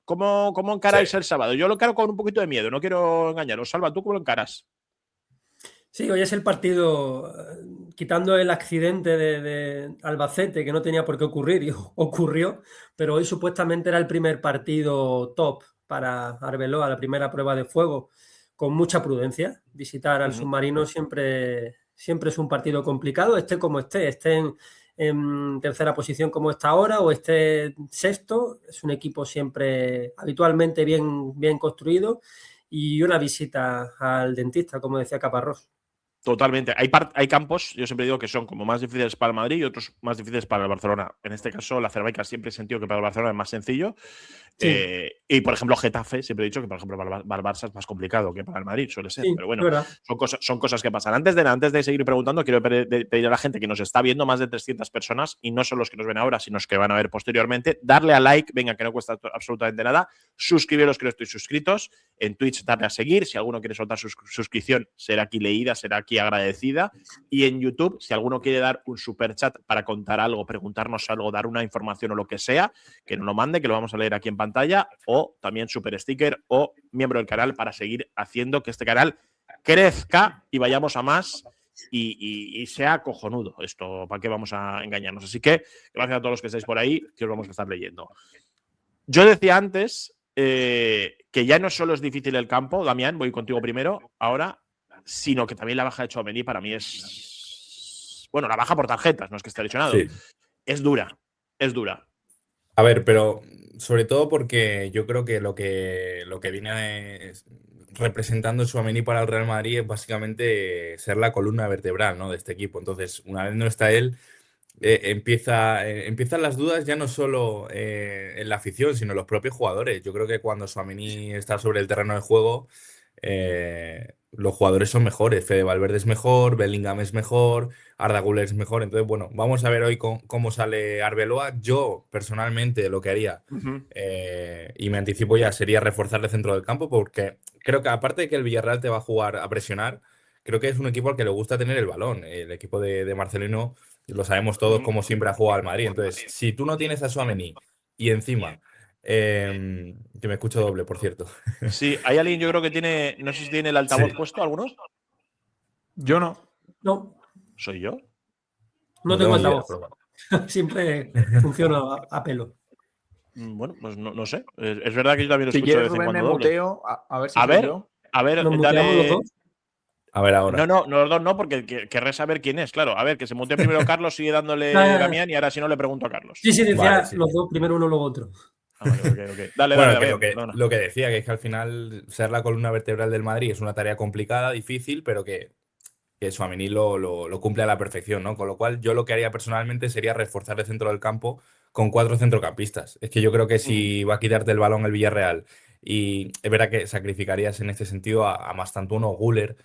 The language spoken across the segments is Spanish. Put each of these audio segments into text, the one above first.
¿Cómo encaráis el sábado? Yo lo encaro con un poquito de miedo, no quiero engañaros. Salva, ¿tú cómo lo encaras? Sí, hoy es el partido, quitando el accidente de Albacete, que no tenía por qué ocurrir, y ocurrió, pero hoy supuestamente era el primer partido top para Arbeloa, la primera prueba de fuego, con mucha prudencia. Visitar al submarino siempre es un partido complicado, esté como esté en tercera posición como está ahora o esté sexto, es un equipo siempre habitualmente bien construido y una visita al dentista, como decía Caparrós. Totalmente. Hay campos, yo siempre digo que son como más difíciles para el Madrid y otros más difíciles para el Barcelona. En este caso, la Cervaica siempre he sentido que para el Barcelona es más sencillo. Sí. Y, por ejemplo, Getafe, siempre he dicho que, por ejemplo, para el Barça es más complicado que para el Madrid, suele ser. Sí, Pero bueno, es verdad. son cosas que pasan. Antes de seguir preguntando, quiero pedir a la gente que nos está viendo, más de 300 personas, y no son los que nos ven ahora, sino los que van a ver posteriormente, darle a like, venga, que no cuesta absolutamente nada. Suscribiros que no estoy suscritos. En Twitch, darle a seguir. Si alguno quiere soltar su suscripción, será aquí leída, será aquí agradecida. Y en YouTube, si alguno quiere dar un super chat para contar algo, preguntarnos algo, dar una información o lo que sea, que nos lo mande, que lo vamos a leer aquí en pantalla, o también super sticker o miembro del canal para seguir haciendo que este canal crezca y vayamos a más y sea cojonudo esto. ¿Para qué vamos a engañarnos? Así que gracias a todos los que estáis por ahí, que os vamos a estar leyendo. Yo decía antes que ya no solo es difícil el campo, Damián, voy contigo primero ahora, sino que también la baja de Tchouaméni para mí es… Bueno, la baja por tarjetas, no es que esté lesionado. Sí. Es dura, es dura. A ver, pero sobre todo porque yo creo que lo que viene representando Tchouaméni para el Real Madrid es básicamente ser la columna vertebral, ¿no?, de este equipo. Entonces, una vez no está él, empiezan las dudas ya no solo en la afición, sino en los propios jugadores. Yo creo que cuando Tchouaméni está sobre el terreno de juego, los jugadores son mejores. Fede Valverde es mejor, Bellingham es mejor, Arda Güler es mejor. Entonces, bueno, vamos a ver hoy cómo sale Arbeloa. Yo, personalmente, lo que haría, y me anticipo ya, sería reforzar el centro del campo, porque creo que aparte de que el Villarreal te va a jugar a presionar, creo que es un equipo al que le gusta tener el balón. El equipo de Marcelino, lo sabemos todos, como siempre ha jugado al Madrid. Entonces, si tú no tienes a Tchouaméni y encima, que me escucho doble, por cierto. Sí, hay alguien, yo creo que tiene, no sé si tiene el altavoz puesto, ¿alguno? Yo no. No, ¿Soy yo? no tengo ni idea, altavoz. pero bueno. Siempre funciona a pelo. Bueno, pues no sé. Es verdad que yo también lo Si escucho de quieres, vez en Rubén, me cuando doble. muteo. A ver si A soy ver, yo. ¿Nos muteamos los dale. dos? A ver ahora. No, los dos no, porque querré saber quién es, claro. A ver, que se mutee primero Carlos, sigue dándole Damián y ahora si no le pregunto a Carlos. Sí, decía Vale, sí. los dos, primero uno, luego otro. Vale, ok. Dale, Bueno, Damián, que perdona. lo que decía, que es que al final ser la columna vertebral del Madrid es una tarea complicada, difícil, pero que Tchouaméni lo cumple a la perfección, ¿no? Con lo cual, yo lo que haría personalmente sería reforzar el centro del campo con 4 centrocampistas. Es que yo creo que si va a quitarte el balón el Villarreal, y es verdad que sacrificarías en este sentido a Mastantuono o Güler,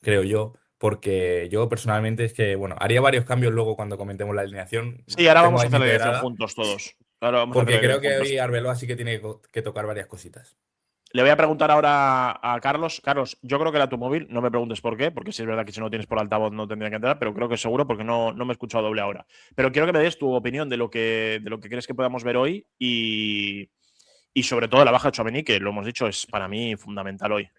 creo yo, porque yo personalmente es que, bueno, haría varios cambios luego cuando comentemos la alineación. Sí, ahora Tengo vamos a ahí mi hacer la elección integrada, juntos todos. Ahora vamos a hacer porque la creo elección que juntos. hoy Arbeloa sí que tiene que tocar varias cositas. Le voy a preguntar ahora a Carlos. Carlos, yo creo que era tu móvil, no me preguntes por qué, porque si es verdad que si no tienes por altavoz no tendría que entrar, pero creo que seguro porque no me he escuchado doble ahora. Pero quiero que me des tu opinión de lo que crees que podamos ver hoy y sobre todo la baja de Tchouaméni, que lo hemos dicho, es para mí fundamental hoy.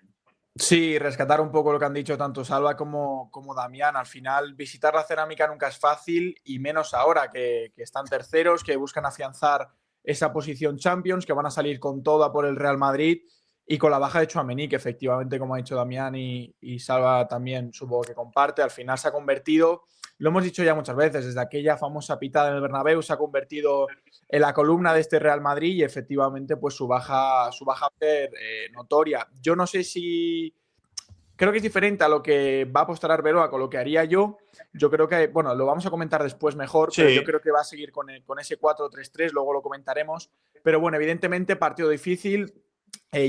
Sí, rescatar un poco lo que han dicho tanto Salva como Damián. Al final, visitar la Cerámica nunca es fácil y menos ahora que están terceros, que buscan afianzar esa posición Champions, que van a salir con toda por el Real Madrid y con la baja de Tchouaméni, que efectivamente, como ha dicho Damián y Salva también, supongo que comparte, al final se ha convertido, lo hemos dicho ya muchas veces, desde aquella famosa pitada en el Bernabéu, se ha convertido en la columna de este Real Madrid y efectivamente pues su baja va a ser notoria. Yo no sé si… Creo que es diferente a lo que va a apostar Arbeloa con lo que haría yo. Yo creo que, bueno, lo vamos a comentar después mejor, Sí. pero yo creo que va a seguir con ese 4-3-3, luego lo comentaremos. Pero bueno, evidentemente partido difícil.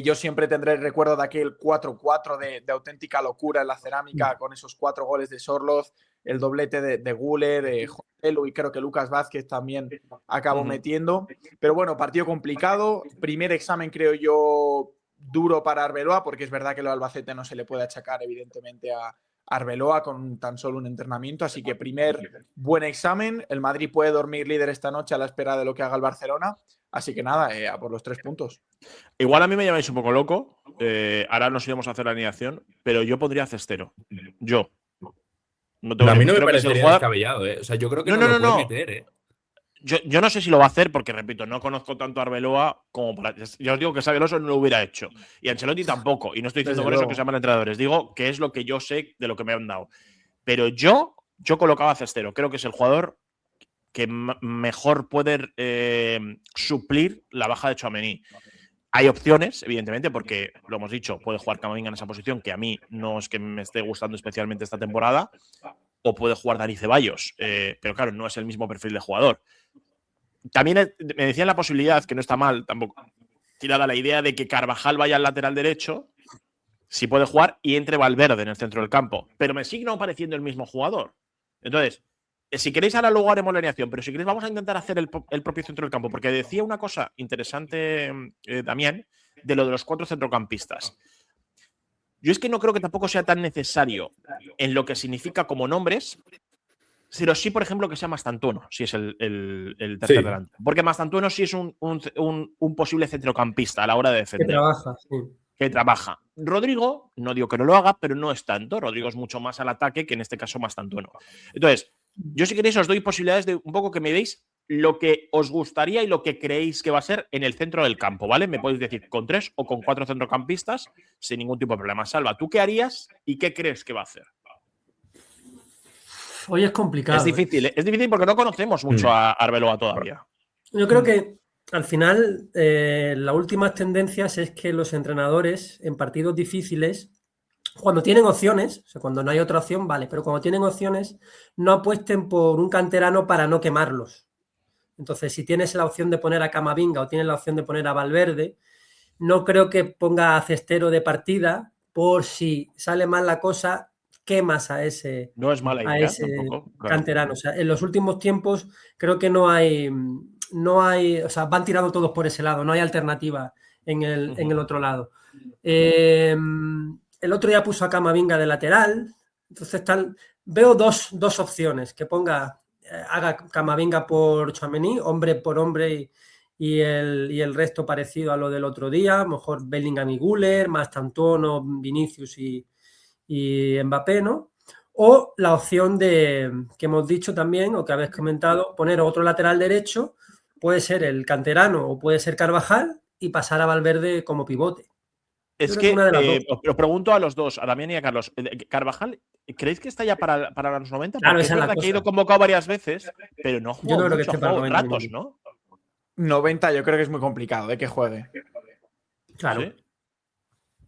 Yo siempre tendré el recuerdo de aquel 4-4 de auténtica locura en la Cerámica con esos 4 goles de Sorloz, el doblete de Güler, de Joselu y creo que Lucas Vázquez también acabó metiendo. Pero bueno, partido complicado. Primer examen, creo yo, duro para Arbeloa, porque es verdad que lo Albacete no se le puede achacar, evidentemente, a Arbeloa con tan solo un entrenamiento. Así que primer buen examen. El Madrid puede dormir líder esta noche a la espera de lo que haga el Barcelona. Así que nada, a por los 3 puntos. Igual a mí me llamáis un poco loco. Ahora nos iremos a hacer la alineación, pero yo pondría a Cestero. Yo. No tengo A mí no me creo que es el parecería jugador. descabellado, ¿eh? O sea, yo creo que No, no no, lo no, puede no. meter, ¿eh? Yo no sé si lo va a hacer porque, repito, no conozco tanto a Arbeloa como para. Ya os digo que Xabi Alonso no lo hubiera hecho. Y Ancelotti tampoco. Y no estoy diciendo Desde con eso luego. que sean entrenadores. Digo que es lo que yo sé de lo que me han dado. Pero yo colocaba a Cestero. Creo que es el jugador que mejor puede suplir la baja de Tchouaméni. Hay opciones, evidentemente, porque lo hemos dicho, puede jugar Camavinga en esa posición, que a mí no es que me esté gustando especialmente esta temporada, o puede jugar Dani Ceballos, pero claro, no es el mismo perfil de jugador. También me decían la posibilidad, que no está mal tampoco, tirada la idea de que Carvajal vaya al lateral derecho, si puede jugar, y entre Valverde en el centro del campo. Pero me sigue no pareciendo el mismo jugador. Entonces, si queréis, ahora luego haremos la alineación, pero si queréis, vamos a intentar hacer el propio centro del campo, porque decía una cosa interesante Damián, de lo de los 4 centrocampistas. Yo es que no creo que tampoco sea tan necesario en lo que significa como nombres, pero sí, por ejemplo, que sea Mastantuono, si es el tercer Sí. delante. Porque Mastantuono sí es un posible centrocampista a la hora de Que defender. trabaja, sí. Que trabaja. Rodrigo, no digo que no lo haga, pero no es tanto. Rodrigo es mucho más al ataque que en este caso Mastantuono. Entonces, yo si queréis os doy posibilidades de un poco que me deis lo que os gustaría y lo que creéis que va a ser en el centro del campo, ¿vale? Me podéis decir con 3 o con 4 centrocampistas sin ningún tipo de problema. Salva, ¿tú qué harías y qué crees que va a hacer? Hoy es complicado. Es difícil porque no conocemos mucho a Arbeloa todavía. Yo creo que al final las últimas tendencias es que los entrenadores en partidos difíciles, cuando tienen opciones, o sea, cuando no hay otra opción, vale, pero cuando tienen opciones, no apuesten por un canterano para no quemarlos. Entonces, si tienes la opción de poner a Camavinga o tienes la opción de poner a Valverde, no creo que ponga a Cestero de partida por si sale mal la cosa, quemas a ese, No es mala idea tampoco. Claro. canterano. O sea, en los últimos tiempos creo que no hay, o sea, van tirando todos por ese lado, no hay alternativa en el otro lado. El otro ya puso a Camavinga de lateral, entonces veo dos opciones, que haga Camavinga por Tchouaméni, hombre por hombre y el resto parecido a lo del otro día, mejor Bellingham y Güler, Mastantuono, Vinicius y Mbappé, ¿no? O la opción que hemos dicho también, o que habéis comentado, poner otro lateral derecho, puede ser el canterano o puede ser Carvajal y pasar a Valverde como pivote. Es que os pregunto a los dos, a Damián y a Carlos. Carvajal, ¿creéis que está ya para los 90? Claro, porque esa es es la verdad que ha cosa. ido convocado varias veces, pero no Yo no jugó creo que mucho, esté para jugó 90 ratos, minutos. ¿no? 90 yo creo que es muy complicado que juegue. Claro. ¿Sí?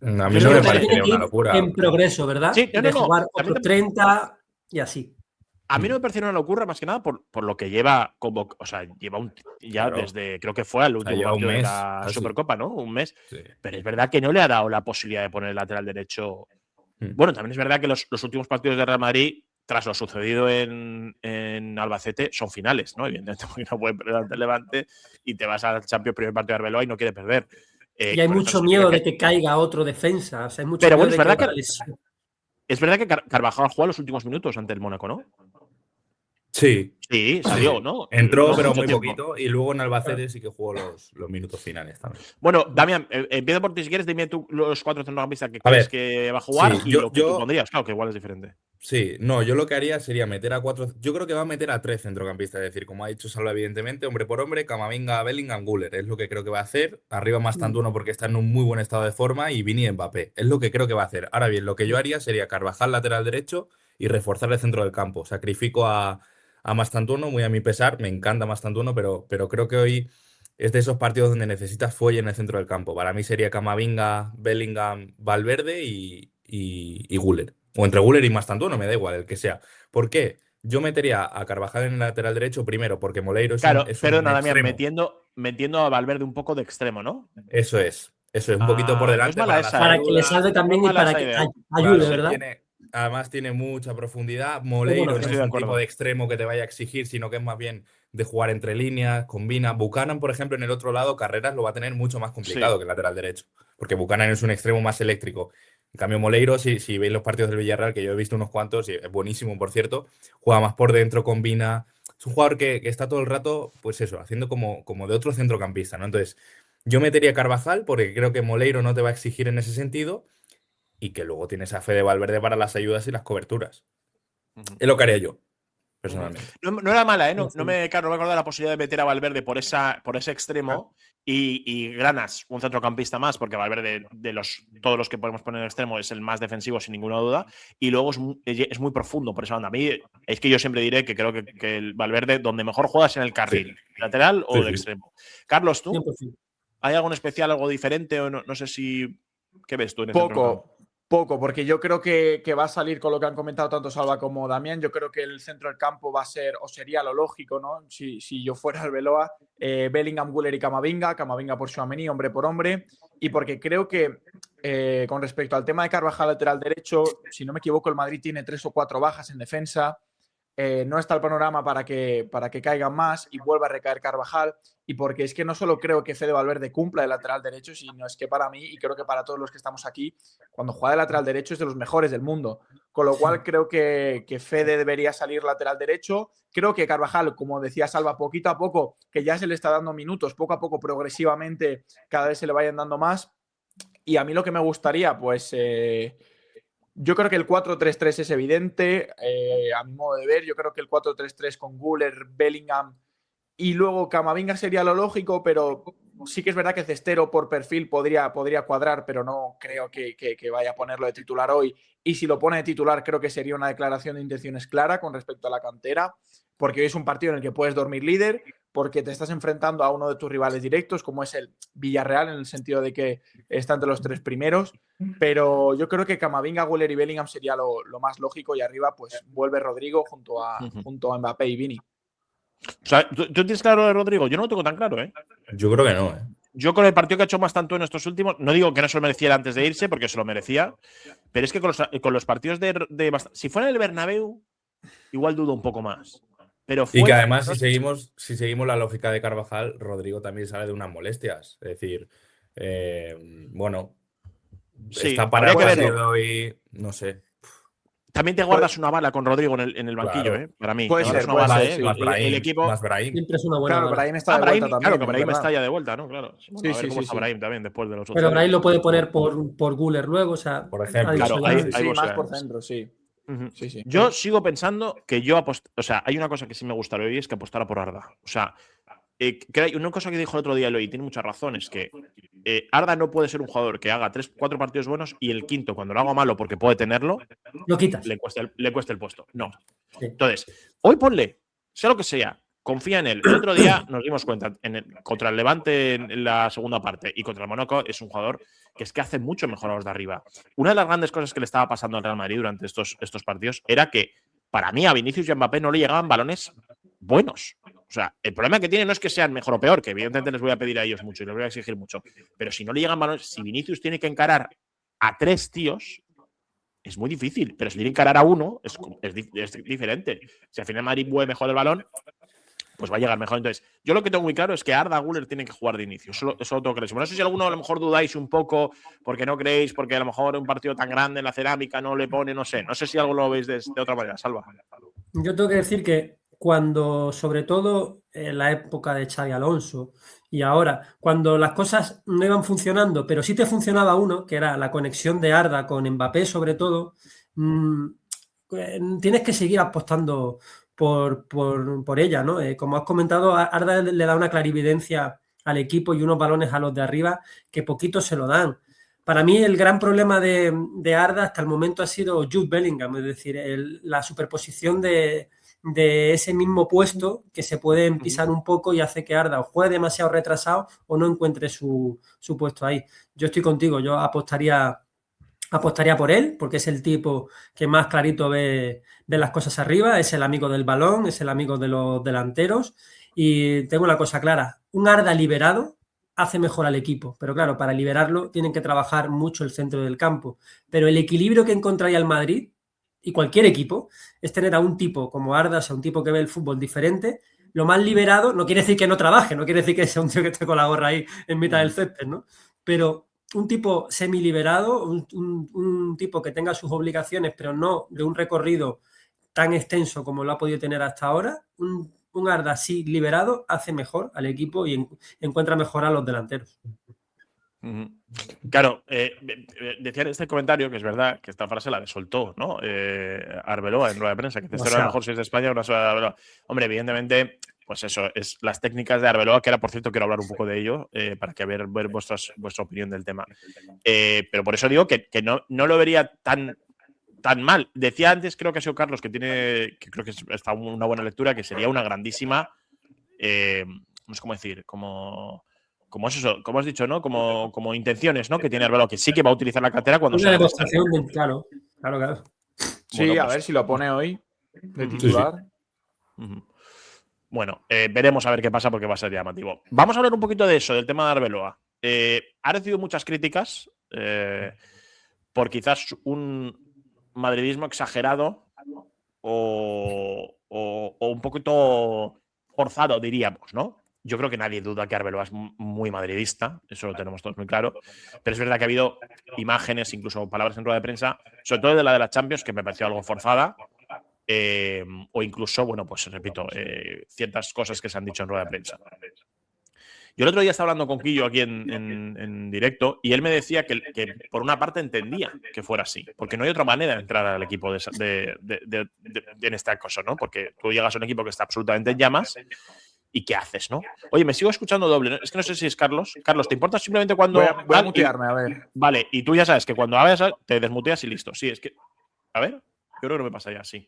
A mí Yo no creo me que parecería tiene que ir una locura. en progreso, ¿verdad? Sí, de jugar también otros 30 y así. A mí no me pareció una locura, más que nada, por lo que lleva o sea, lleva ya Claro. desde, creo que fue al último lleva un partido de mes, la casi. Supercopa, ¿no? Un mes. Sí. Pero es verdad que no le ha dado la posibilidad de poner el lateral derecho. Bueno, también es verdad que los últimos partidos de Real Madrid, tras lo sucedido en Albacete, son finales, ¿no? Evidentemente, porque no puede perder ante el Levante y te vas al Champions primer partido de Arbeloa y no quiere perder. Y hay mucho miedo de que caiga otro defensa. O sea, hay mucho Pero miedo bueno, de es verdad que Carvajal jugó los últimos minutos ante el Mónaco, ¿no? Sí. Sí, salió, ¿no? Entró, No pero mucho muy tiempo. poquito. Y luego en Albacete sí que jugó los minutos finales también. Bueno, Damián, empiezo por ti si quieres. Dime tú los 4 centrocampistas que A crees ver, que va a jugar sí, y lo que tú pondrías. Claro, que igual es diferente. Sí, no, yo lo que haría sería meter a 4. Yo creo que va a meter a 3 centrocampistas. Es decir, como ha dicho Salva, evidentemente, hombre por hombre, Camavinga, Bellingham, Güler. Es lo que creo que va a hacer. Arriba Mastantuono porque está en un muy buen estado de forma y Vini y Mbappé. Es lo que creo que va a hacer. Ahora bien, lo que yo haría sería Carvajal lateral derecho y reforzar el centro del campo. Sacrifico a Mastantuono, muy a mi pesar. Me encanta Mastantuono, pero creo que hoy es de esos partidos donde necesitas fuelle en el centro del campo. Para mí sería Camavinga, Bellingham, Valverde y Güler. O entre Güler y Mastantuono, me da igual, el que sea. ¿Por qué? Yo metería a Carvajal en el lateral derecho primero, porque Moleiro es un perdona, Damián, extremo. metiendo a Valverde un poco de extremo, ¿no? Eso es, un poquito por no delante es mala para esa, para que le salve también no es y mala para esa que idea. ayude, Claro, ¿verdad? además tiene mucha profundidad. Muy Moleiro buena no estoy es de un acuerdo. tipo de extremo que te vaya a exigir, sino que es más bien de jugar entre líneas, combina. Buchanan, por ejemplo, en el otro lado, Carreras lo va a tener mucho más complicado Sí. que el lateral derecho, porque Buchanan es un extremo más eléctrico. En cambio, Moleiro, si veis los partidos del Villarreal, que yo he visto unos cuantos, y es buenísimo, por cierto, juega más por dentro, combina. Es un jugador que está todo el rato, pues eso, haciendo como de otro centrocampista, ¿no? Entonces, yo metería a Carvajal porque creo que Moleiro no te va a exigir en ese sentido y que luego tienes a Fede Valverde para las ayudas y las coberturas. Es lo que haría yo, personalmente. No era mala, ¿eh? Sí, sí. No me acuerdo de la posibilidad de meter a Valverde por ese extremo y Granas, un centrocampista más, porque Valverde, todos los que podemos poner en extremo, es el más defensivo, sin ninguna duda. Y luego es muy profundo por esa banda. A mí es que yo siempre diré que creo que el Valverde, donde mejor juega es en el carril, lateral o de extremo. Carlos, ¿tú? 100%. ¿Hay algo en especial, algo diferente? O no sé si. ¿Qué ves tú en el centro del campo? Poco, porque yo creo que va a salir con lo que han comentado tanto Salva como Damián. Yo creo que el centro del campo va a ser, o sería lo lógico, ¿no? Si yo fuera el Beloa, Bellingham, Güler y Camavinga por Tchouaméni, hombre por hombre. Y porque creo que con respecto al tema de Carvajal lateral derecho, si no me equivoco, el Madrid tiene 3 o 4 bajas en defensa. No está el panorama para que caigan más y vuelva a recaer Carvajal. Y porque es que no solo creo que Fede Valverde cumpla el lateral derecho, sino es que para mí, y creo que para todos los que estamos aquí, cuando juega de lateral derecho es de los mejores del mundo. Con lo cual creo que Fede debería salir lateral derecho. Creo que Carvajal, como decía Salva, poquito a poco, que ya se le está dando minutos, poco a poco, progresivamente, cada vez se le vayan dando más. Y a mí lo que me gustaría, pues... yo creo que el 4-3-3 es evidente, a mi modo de ver. Yo creo que el 4-3-3 con Güler, Bellingham y luego Camavinga sería lo lógico, pero sí que es verdad que Cestero por perfil podría cuadrar, pero no creo que vaya a ponerlo de titular hoy. Y si lo pone de titular, creo que sería una declaración de intenciones clara con respecto a la cantera, porque hoy es un partido en el que puedes dormir líder, porque te estás enfrentando a uno de tus rivales directos, como es el Villarreal, en el sentido de que está entre los 3 primeros. Pero yo creo que Camavinga, Güler y Bellingham sería lo más lógico, y arriba pues vuelve Rodrigo junto a Mbappé y Vini. O sea, ¿tú tienes claro de Rodrigo? Yo no lo tengo tan claro, ¿eh? Yo creo que no, ¿eh? Yo con el partido que ha hecho más tanto en estos últimos, no digo que no se lo mereciera antes de irse, porque se lo merecía, pero es que con los partidos si fuera el Bernabéu, igual dudo un poco más. Pero y que además, si seguimos la lógica de Carvajal, Rodrigo también sale de unas molestias. Es decir, bueno, sí, está para el habría que partido verlo. hoy, no sé. También te guardas una bala con Rodrigo en el banquillo, Claro. Para mí. Puede Te guardas ser, una bala, puede ser, sí. Más Brahim, el equipo. más Brahim. Siempre es una buena Claro, bala. Brahim está de vuelta Brahim, también. claro, que es Brahim verdad. está ya de vuelta, ¿no? Claro. Sí, A ver sí, cómo sí, está sí. Brahim también después de los otros. Pero Brahim lo puede poner por Güler luego, o sea, Por ejemplo. ha dicho Claro, ya- ahí Sí, más posibilidades. por centro, sí. Ujú. Sí, sí. Yo sigo pensando que o sea, hay una cosa que sí me gustaría hoy, es que apostara por Arda. O sea, que hay una cosa que dijo el otro día Eloy, tiene mucha razón, es que Arda no puede ser un jugador que haga 3-4 partidos buenos y el quinto, cuando lo haga malo porque puede tenerlo, lo quitas. le cueste el puesto. No. Sí. Entonces, hoy ponle, sea lo que sea, confía en él. El otro día nos dimos cuenta, contra el Levante en la segunda parte y contra el Mónaco, es un jugador que es que hace mucho mejor a los de arriba. Una de las grandes cosas que le estaba pasando al Real Madrid durante estos partidos era que, para mí, a Vinicius y a Mbappé no le llegaban balones buenos. O sea, el problema que tiene no es que sean mejor o peor, que evidentemente les voy a pedir a ellos mucho y les voy a exigir mucho, pero si no le llegan balones, si Vinicius tiene que encarar a 3 tíos, es muy difícil, pero si tiene que encarar a uno, es diferente. Si al final Madrid mueve mejor el balón, pues va a llegar mejor. Entonces, yo lo que tengo muy claro es que Arda Güler tienen que jugar de inicio. Eso lo tengo clarísimo. No sé si alguno a lo mejor dudáis un poco porque no creéis, porque a lo mejor un partido tan grande en la cerámica no le pone, no sé. No sé si algo lo veis de otra manera. Salva. Yo tengo que decir que cuando, sobre todo en la época de Xabi Alonso y ahora, cuando las cosas no iban funcionando, pero sí te funcionaba uno, que era la conexión de Arda con Mbappé sobre todo, tienes que seguir apostando por ella, ¿no? Como has comentado, Arda le da una clarividencia al equipo y unos balones a los de arriba que poquitos se lo dan. Para mí el gran problema de Arda hasta el momento ha sido Jude Bellingham, es decir, la superposición de ese mismo puesto que se puede pisar un poco y hace que Arda o juegue demasiado retrasado o no encuentre su puesto ahí. Yo estoy contigo, yo apostaría por él, porque es el tipo que más clarito ve las cosas arriba, es el amigo del balón, es el amigo de los delanteros, y tengo una cosa clara, un Arda liberado hace mejor al equipo, pero claro, para liberarlo tienen que trabajar mucho el centro del campo, pero el equilibrio que encontraría el Madrid y cualquier equipo es tener a un tipo como Arda, o sea, un tipo que ve el fútbol diferente, lo más liberado, no quiere decir que no trabaje, no quiere decir que sea un tío que esté con la gorra ahí en mitad del césped, ¿no? Pero un tipo semiliberado, un tipo que tenga sus obligaciones, pero no de un recorrido tan extenso como lo ha podido tener hasta ahora. Un Arda así liberado hace mejor al equipo y encuentra mejor a los delanteros. Claro, decía en este comentario que es verdad que esta frase la soltó, ¿no? Arbeloa en rueda de prensa, que este era el mejor 6 de España, una sola de Arbeloa. Hombre, evidentemente, pues eso, es las técnicas de Arbeloa, que ahora, por cierto, quiero hablar un poco de ello, para que ver vuestra opinión del tema. Pero por eso digo que no lo vería tan mal. Decía antes, creo que ha sido Carlos, que creo que está una buena lectura, que sería una grandísima, no sé cómo decir, como es eso, como has dicho, ¿no? Como intenciones, ¿no? Que tiene Arbeloa, que sí que va a utilizar la cantera cuando una demostración claro. Sí, bueno, pues, a ver si lo pone hoy de titular. Sí. Bueno, veremos a ver qué pasa porque va a ser llamativo. Vamos a hablar un poquito de eso, del tema de Arbeloa. Ha recibido muchas críticas por quizás un madridismo exagerado o un poquito forzado, diríamos, ¿no? Yo creo que nadie duda que Arbeloa es muy madridista, eso lo tenemos todos muy claro, pero es verdad que ha habido imágenes, incluso palabras en rueda de prensa, sobre todo de la Champions, que me pareció algo forzada, o incluso, bueno, pues repito, ciertas cosas que se han dicho en rueda de prensa. Yo el otro día estaba hablando con Quillo aquí en directo y él me decía que por una parte entendía que fuera así, porque no hay otra manera de entrar al equipo en esta cosa, ¿no? Porque tú llegas a un equipo que está absolutamente en llamas y ¿qué haces, no? Oye, me sigo escuchando doble, ¿no? Es que no sé si es Carlos. Carlos, ¿te importa simplemente cuando… Voy a mutearme, a ver. Vale, y tú ya sabes que cuando hablas te desmuteas y listo. Sí, es que… A ver, yo creo que no me pasa ya así.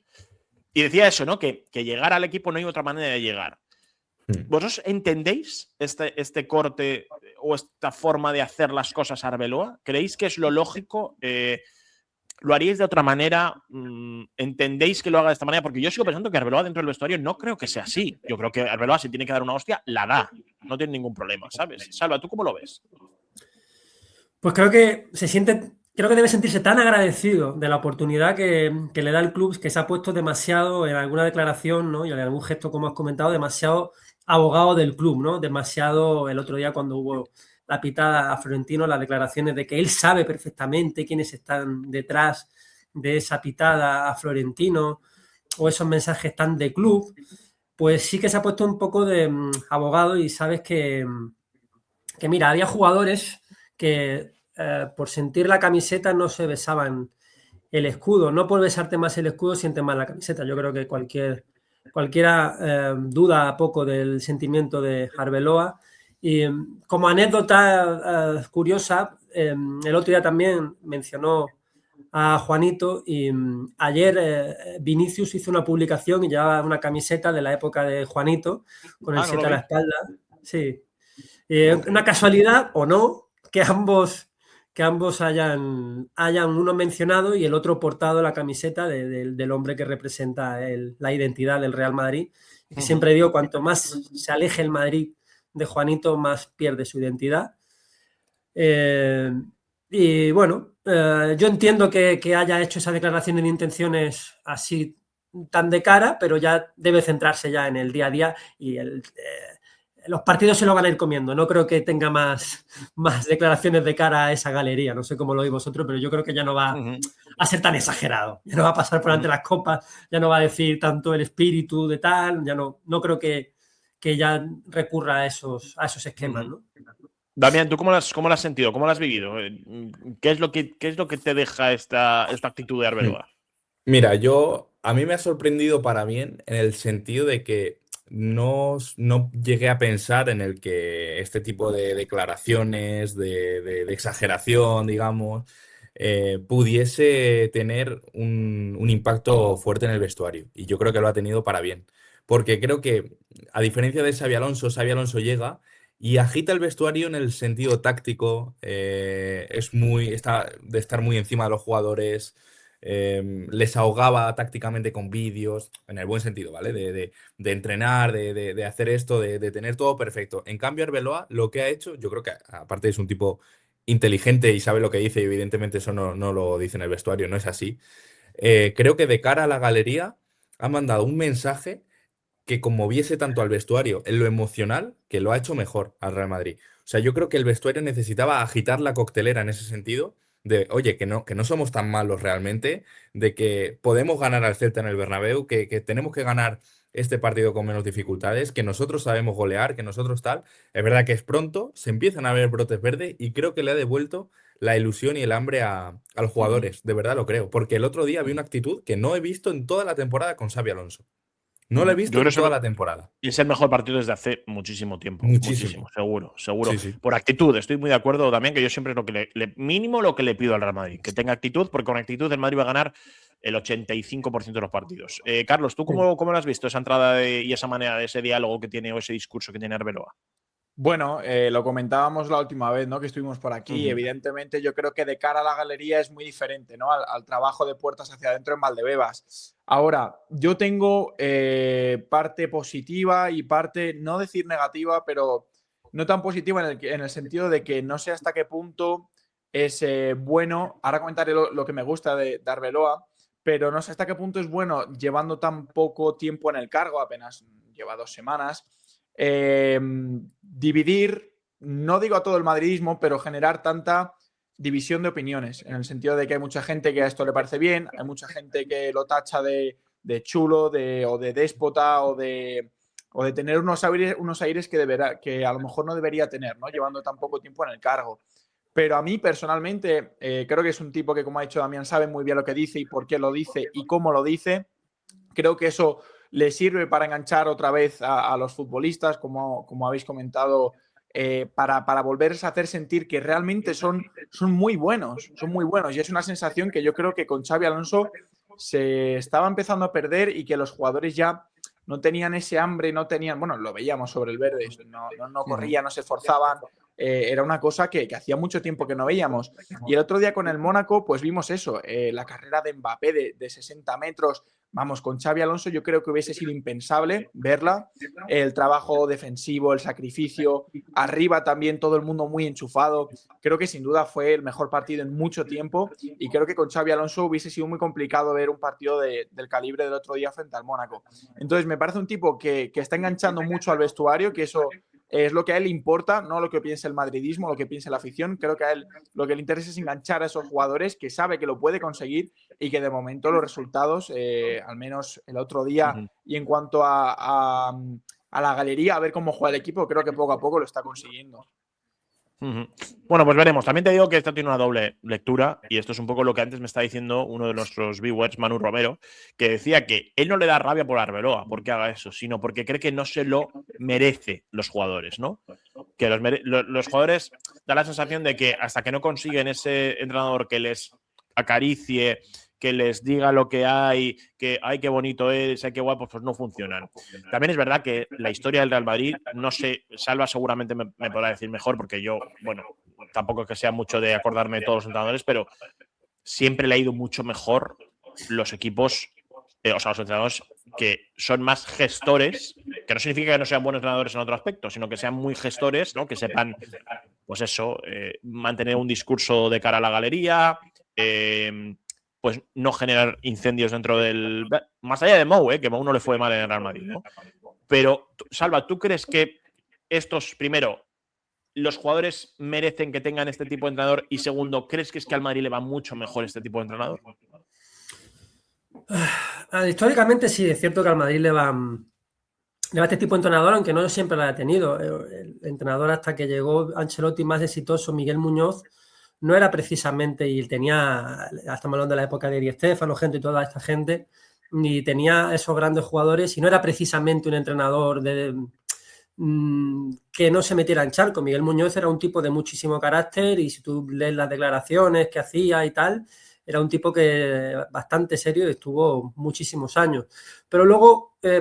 Y decía eso, ¿no? Que llegar al equipo no hay otra manera de llegar. ¿Vosotros entendéis este corte o esta forma de hacer las cosas a Arbeloa? ¿Creéis que es lo lógico? ¿Lo haríais de otra manera? ¿Entendéis que lo haga de esta manera? Porque yo sigo pensando que Arbeloa dentro del vestuario no creo que sea así. Yo creo que Arbeloa, si tiene que dar una hostia, la da. No tiene ningún problema, ¿sabes? Salva, ¿tú cómo lo ves? Pues creo que debe sentirse tan agradecido de la oportunidad que le da el club, que se ha puesto demasiado en alguna declaración, ¿no? Y en algún gesto, como has comentado, demasiado abogado del club, ¿no? Demasiado el otro día cuando hubo la pitada a Florentino, las declaraciones de que él sabe perfectamente quiénes están detrás de esa pitada a Florentino, o esos mensajes tan de club, pues sí que se ha puesto un poco de abogado y sabes que mira, había jugadores que por sentir la camiseta no se besaban el escudo. No por besarte más el escudo sientes más la camiseta. Yo creo que cualquiera duda poco del sentimiento de Arbeloa. Y como anécdota curiosa, el otro día también mencionó a Juanito y ayer Vinicius hizo una publicación y llevaba una camiseta de la época de Juanito con el 7 a la espalda. Sí. Una casualidad o no que ambos hayan uno mencionado y el otro portado la camiseta del hombre que representa la identidad del Real Madrid. Y que siempre digo, cuanto más se aleje el Madrid de Juanito, más pierde su identidad. Y bueno, yo entiendo que haya hecho esa declaración de intenciones así tan de cara, pero ya debe centrarse ya en el día a día y los partidos se lo van a ir comiendo. No creo que tenga más declaraciones de cara a esa galería. No sé cómo lo veis vosotros, pero yo creo que ya no va a ser tan exagerado. Ya no va a pasar por ante las copas, ya no va a decir tanto el espíritu de tal, ya no creo que ya recurra a esos esquemas, ¿no? Damián, ¿tú cómo lo has sentido? ¿Cómo lo has vivido? ¿Qué es lo que te deja esta actitud de Arbeloa? Mira, a mí me ha sorprendido para bien en el sentido de que no llegué a pensar en el que este tipo de declaraciones, de exageración, digamos, pudiese tener un impacto fuerte en el vestuario. Y yo creo que lo ha tenido para bien. Porque creo que, a diferencia de Xabi Alonso llega y agita el vestuario en el sentido táctico, está de estar muy encima de los jugadores. Les ahogaba tácticamente con vídeos, en el buen sentido, ¿vale? De entrenar, de hacer esto, de tener todo perfecto. En cambio, Arbeloa lo que ha hecho, yo creo que aparte es un tipo inteligente y sabe lo que dice, y evidentemente eso no lo dice en el vestuario, no es así. Creo que de cara a la galería ha mandado un mensaje que conmoviese tanto al vestuario en lo emocional, que lo ha hecho mejor al Real Madrid. O sea, yo creo que el vestuario necesitaba agitar la coctelera en ese sentido, de, oye, que no somos tan malos realmente, de que podemos ganar al Celta en el Bernabéu, que tenemos que ganar este partido con menos dificultades, que nosotros sabemos golear, que nosotros tal. Es verdad que es pronto, se empiezan a ver brotes verdes y creo que le ha devuelto la ilusión y el hambre a los jugadores, de verdad lo creo, porque el otro día vi una actitud que no he visto en toda la temporada con Xabi Alonso. No la he Yo visto creo en toda que la temporada. es el mejor partido desde hace muchísimo tiempo. Muchísimo. Muchísimo, seguro, seguro. Sí, sí. Por actitud, estoy muy de acuerdo también, que yo siempre es lo que mínimo lo que le pido al Real Madrid, que tenga actitud, porque con actitud el Madrid va a ganar el 85% de los partidos. Carlos, ¿tú cómo lo has visto esa entrada y esa manera de ese diálogo que tiene o ese discurso que tiene Arbeloa? Bueno, lo comentábamos la última vez, ¿no? Que estuvimos por aquí. Evidentemente, yo creo que de cara a la galería es muy diferente, ¿no? Al trabajo de puertas hacia adentro en Valdebebas. Ahora, yo tengo parte positiva y parte, no decir negativa, pero no tan positiva en el sentido de que no sé hasta qué punto es bueno. Ahora comentaré lo que me gusta de Arbeloa, pero no sé hasta qué punto es bueno llevando tan poco tiempo en el cargo, apenas lleva 2 semanas. Dividir, no digo a todo el madridismo, pero generar tanta división de opiniones, en el sentido de que hay mucha gente que a esto le parece bien, hay mucha gente que lo tacha de chulo, o de déspota, o de tener unos aires que a lo mejor no debería tener, ¿no? Llevando tan poco tiempo en el cargo. Pero a mí personalmente creo que es un tipo que, como ha dicho Damián, sabe muy bien lo que dice y por qué lo dice y cómo lo dice. Creo que eso le sirve para enganchar otra vez a los futbolistas, como habéis comentado, para volverles a hacer sentir que realmente son muy buenos, Y es una sensación que yo creo que con Xabi Alonso se estaba empezando a perder y que los jugadores ya no tenían ese hambre, no tenían, bueno, lo veíamos sobre el verde, no corrían, no se esforzaban. Era una cosa que hacía mucho tiempo que no veíamos. Y el otro día con el Mónaco, pues vimos eso, la carrera de Mbappé de 60 metros. Vamos, con Xabi Alonso yo creo que hubiese sido impensable verla. El trabajo defensivo, el sacrificio, arriba también todo el mundo muy enchufado. Creo que sin duda fue el mejor partido en mucho tiempo y creo que con Xabi Alonso hubiese sido muy complicado ver un partido del calibre del otro día frente al Mónaco. Entonces me parece un tipo que está enganchando mucho al vestuario, que eso es lo que a él le importa, no lo que piense el madridismo, lo que piense la afición. Creo que a él lo que le interesa es enganchar a esos jugadores, que sabe que lo puede conseguir y que de momento los resultados, al menos el otro día, y en cuanto a la galería, a ver cómo juega el equipo, creo que poco a poco lo está consiguiendo. Bueno, pues veremos. También te digo que esto tiene una doble lectura y esto es un poco lo que antes me está diciendo uno de nuestros viewers, Manu Romero, que decía que él no le da rabia por Arbeloa porque haga eso, sino porque cree que no se lo merece los jugadores, ¿no? Que los jugadores dan la sensación de que hasta que no consiguen ese entrenador que les acaricie, que les diga lo que hay, que ay, qué bonito es, ay, qué guapo, pues no funcionan. También es verdad que la historia del Real Madrid, no sé, Salva seguramente me podrá decir mejor, porque yo, bueno, tampoco es que sea mucho de acordarme de todos los entrenadores, pero siempre le ha ido mucho mejor los equipos, o sea, los entrenadores que son más gestores, que no significa que no sean buenos entrenadores en otro aspecto, sino que sean muy gestores, ¿no? Que sepan, pues eso, mantener un discurso de cara a la galería, pues no generar incendios dentro del… Más allá de Mou, que Mou no le fue mal en el Real Madrid, ¿no? Pero, Salva, ¿tú crees que estos, primero, los jugadores merecen que tengan este tipo de entrenador? Y segundo, ¿crees que es que al Madrid le va mucho mejor este tipo de entrenador? Históricamente sí, es cierto que al Madrid le va este tipo de entrenador, aunque no siempre lo ha tenido. El entrenador hasta que llegó Ancelotti más exitoso, Miguel Muñoz, no era precisamente, y tenía, estamos hablando de la época de Di Stéfano, gente y toda esta gente, y tenía esos grandes jugadores y no era precisamente un entrenador que no se metiera en charco. Miguel Muñoz era un tipo de muchísimo carácter y si tú lees las declaraciones que hacía y tal, era un tipo que bastante serio y estuvo muchísimos años. Pero luego he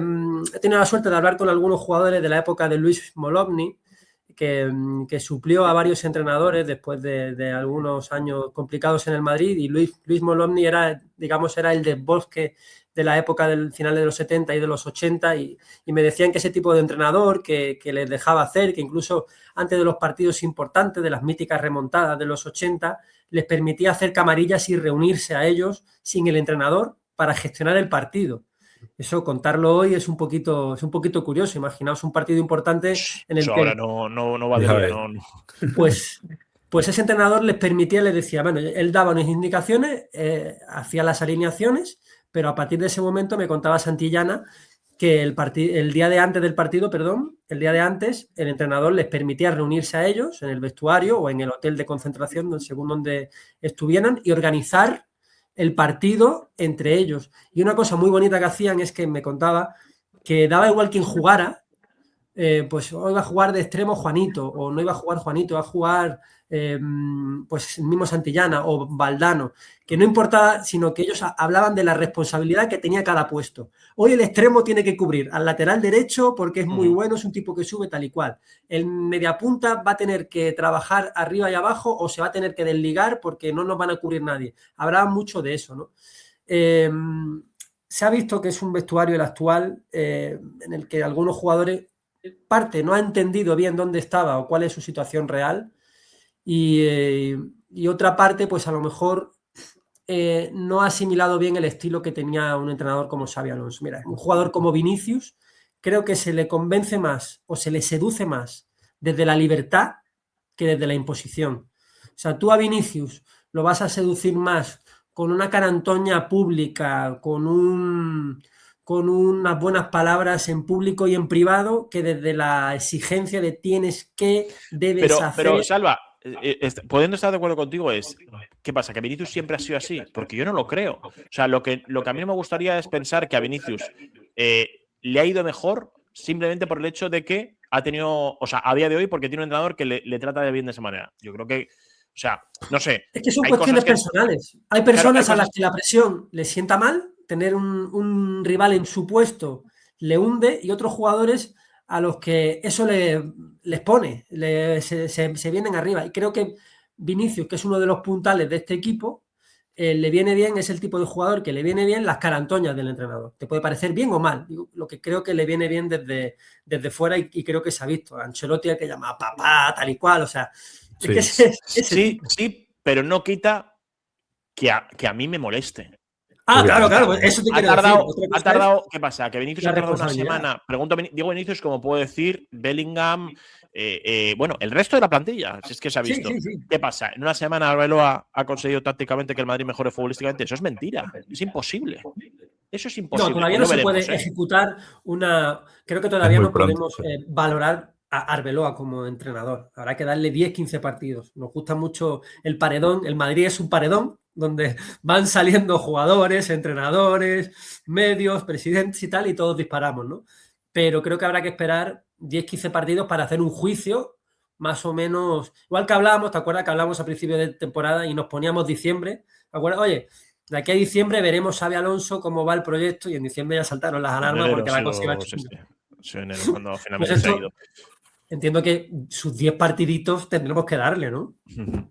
tenido la suerte de hablar con algunos jugadores de la época de Luis Molobny, que suplió a varios entrenadores después de algunos años complicados en el Madrid, y Luis Molobny era, digamos, era el desbosque de la época del final de los 70 y de los 80 y me decían que ese tipo de entrenador que les dejaba hacer, que incluso antes de los partidos importantes, de las míticas remontadas de los 80, les permitía hacer camarillas y reunirse a ellos sin el entrenador para gestionar el partido. Eso, contarlo hoy es un poquito curioso. Imaginaos un partido importante en el Eso que ahora no valdría. ves. pues ese entrenador les permitía, les decía, bueno, él daba unas indicaciones, hacía las alineaciones, pero a partir de ese momento me contaba Santillana que el día de antes del partido, el día de antes, el entrenador les permitía reunirse a ellos en el vestuario o en el hotel de concentración, según donde estuvieran, y organizar el partido entre ellos. Y una cosa muy bonita que hacían es que me contaba que daba igual quien jugara, pues hoy va a jugar de extremo Juanito, o no iba a jugar Juanito, va a jugar pues el mismo Santillana o Valdano, que no importaba, sino que ellos hablaban de la responsabilidad que tenía cada puesto. Hoy el extremo tiene que cubrir al lateral derecho porque es muy bueno, es un tipo que sube tal y cual. El mediapunta va a tener que trabajar arriba y abajo o se va a tener que desligar porque no nos van a cubrir nadie. Habrá mucho de eso, ¿no? Se ha visto que es un vestuario el actual en el que algunos jugadores parte no ha entendido bien dónde estaba o cuál es su situación real y otra parte pues a lo mejor no ha asimilado bien el estilo que tenía un entrenador como Xabi Alonso. Mira, un jugador como Vinicius creo que se le convence más o se le seduce más desde la libertad que desde la imposición. O sea, tú a Vinicius lo vas a seducir más con una carantoña pública, con unas buenas palabras en público y en privado, que desde la exigencia de tienes que, debes hacer. Pero Salva, pudiendo estar de acuerdo contigo, ¿qué pasa? ¿Que Vinicius siempre ha sido así? Porque yo no lo creo. O sea, lo que a mí no me gustaría es pensar que a Vinicius le ha ido mejor simplemente por el hecho de que ha tenido, o sea, a día de hoy, porque tiene un entrenador que le trata de bien de esa manera. Yo creo que, o sea, no sé. Es que son cuestiones personales. Hay personas a las que la presión les sienta mal, tener un rival en su puesto le hunde, y otros jugadores a los que eso les pone, se vienen arriba. Y creo que Vinicius, que es uno de los puntales de este equipo, le viene bien, es el tipo de jugador que le viene bien las carantoñas del entrenador. Te puede parecer bien o mal. Lo que creo que le viene bien desde fuera y creo que se ha visto. Ancelotti hay que llamar papá, tal y cual, o sea. Sí, pero no quita que a mí me moleste. Claro, eso te quiero decir. Ha tardado, ¿qué pasa? Que Vinicius ha tardado una semana. Pregunto, digo Vinicius, como puedo decir, Bellingham, bueno, el resto de la plantilla, si es que se ha visto. Sí. ¿Qué pasa? En una semana Arbeloa ha conseguido tácticamente que el Madrid mejore futbolísticamente. Eso es mentira. Es imposible. Eso es imposible. No, todavía no se puede ejecutar una. Creo que todavía no podemos valorar a Arbeloa como entrenador. Habrá que darle 10-15 partidos. Nos gusta mucho el paredón. El Madrid es un paredón donde van saliendo jugadores, entrenadores, medios, presidentes y tal, y todos disparamos, ¿no? Pero creo que habrá que esperar 10-15 partidos para hacer un juicio más o menos. Igual que hablábamos, ¿te acuerdas que hablamos a principio de temporada y nos poníamos diciembre? ¿Te acuerdas? Oye, de aquí a diciembre veremos Xabi Alonso cómo va el proyecto, y en diciembre ya saltaron las alarmas porque la cosa iba chunga. Sí, en enero, cuando finalmente se ha ido. Entiendo que sus 10 partiditos tendremos que darle, ¿no?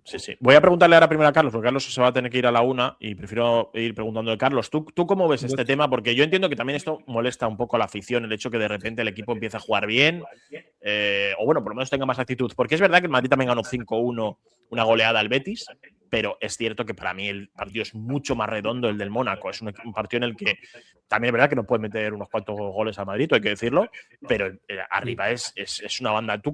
Sí. Voy a preguntarle ahora primero a Carlos, porque Carlos se va a tener que ir a la 1 y prefiero ir preguntándole a Carlos. ¿Tú cómo ves este tema? Porque yo entiendo que también esto molesta un poco a la afición, el hecho que de repente el equipo empiece a jugar bien, o bueno, por lo menos tenga más actitud. Porque es verdad que el Madrid también ganó 5-1, una goleada al Betis, pero es cierto que para mí el partido es mucho más redondo el del Mónaco. Es un partido en el que también es verdad que no puede meter unos cuantos goles al Madrid, hay que decirlo, pero arriba es una banda. ¿Tú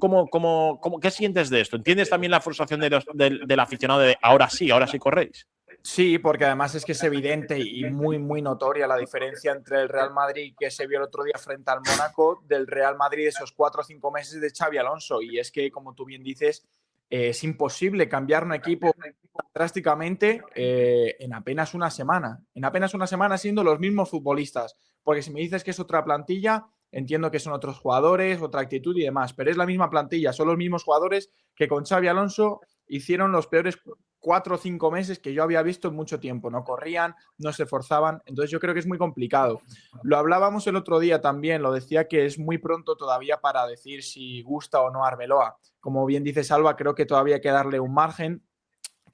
qué sientes de esto? ¿Entiendes también la frustración del aficionado de ahora sí corréis? Sí, porque además es que es evidente y muy, muy notoria la diferencia entre el Real Madrid que se vio el otro día frente al Mónaco del Real Madrid de esos 4 o 5 meses de Xabi Alonso. Y es que, como tú bien dices, es imposible cambiar un equipo drásticamente en apenas una semana. En apenas una semana siendo los mismos futbolistas. Porque si me dices que es otra plantilla, entiendo que son otros jugadores, otra actitud y demás. Pero es la misma plantilla, son los mismos jugadores que con Xabi Alonso hicieron los peores 4 o 5 meses que yo había visto en mucho tiempo. No corrían, no se esforzaban. Entonces yo creo que es muy complicado. Lo hablábamos el otro día también, lo decía que es muy pronto todavía para decir si gusta o no Arbeloa. Como bien dice Salva, creo que todavía hay que darle un margen,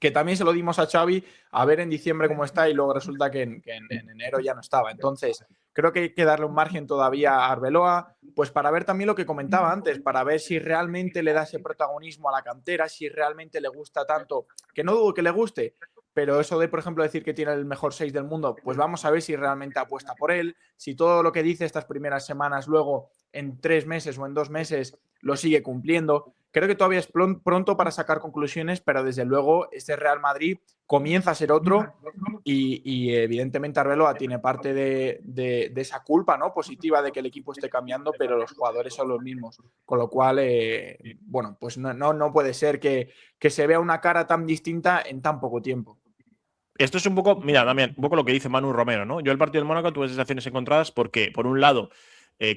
que también se lo dimos a Xavi, a ver en diciembre cómo está, y luego resulta que en enero ya no estaba. Entonces, creo que hay que darle un margen todavía a Arbeloa, pues para ver también lo que comentaba antes, para ver si realmente le da ese protagonismo a la cantera, si realmente le gusta tanto, que no dudo que le guste, pero eso de, por ejemplo, decir que tiene el mejor 6 del mundo, pues vamos a ver si realmente apuesta por él, si todo lo que dice estas primeras semanas luego en 3 meses o en 2 meses lo sigue cumpliendo. Creo que todavía es pronto para sacar conclusiones, pero desde luego este Real Madrid comienza a ser otro y evidentemente Arbeloa tiene parte de esa culpa, ¿no?, positiva de que el equipo esté cambiando, pero los jugadores son los mismos. Con lo cual, bueno, pues no puede ser que se vea una cara tan distinta en tan poco tiempo. Esto es un poco, mira, Damián, un poco lo que dice Manu Romero, ¿no? Yo el partido del Mónaco tuve sensaciones encontradas porque, por un lado,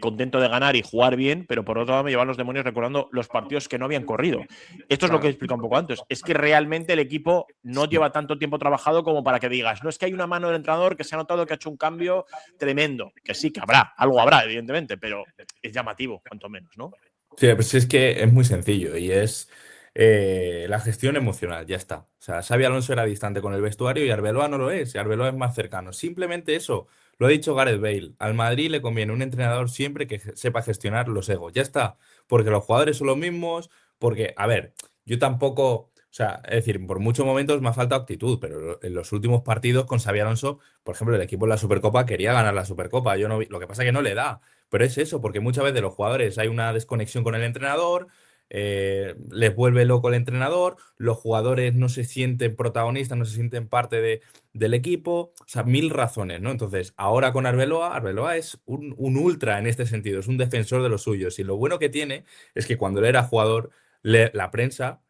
contento de ganar y jugar bien, pero por otro lado me llevan los demonios recordando los partidos que no habían corrido. Esto es lo que he explicado un poco antes. Es que realmente el equipo no lleva tanto tiempo trabajado como para que digas, no es que hay una mano del entrenador que se ha notado que ha hecho un cambio tremendo. Que sí, que habrá, algo habrá, evidentemente, pero es llamativo, cuanto menos, ¿no? Sí, pues es que es muy sencillo y es la gestión emocional, ya está. O sea, Xabi Alonso era distante con el vestuario y Arbeloa no lo es, y Arbeloa es más cercano. Simplemente eso, lo ha dicho Gareth Bale. Al Madrid le conviene un entrenador siempre que sepa gestionar los egos, ya está. Porque los jugadores son los mismos, porque, a ver, yo tampoco, o sea, es decir, por muchos momentos me ha faltado actitud, pero en los últimos partidos con Xabi Alonso, por ejemplo, el equipo en la Supercopa quería ganar la Supercopa. Yo no lo que pasa es que no le da. Pero es eso, porque muchas veces los jugadores hay una desconexión con el entrenador, les vuelve loco el entrenador, los jugadores no se sienten protagonistas, no se sienten parte del equipo, o sea, mil razones, ¿no? Entonces, ahora con Arbeloa es un ultra en este sentido, es un defensor de los suyos. Y lo bueno que tiene es que cuando él era jugador, la prensa,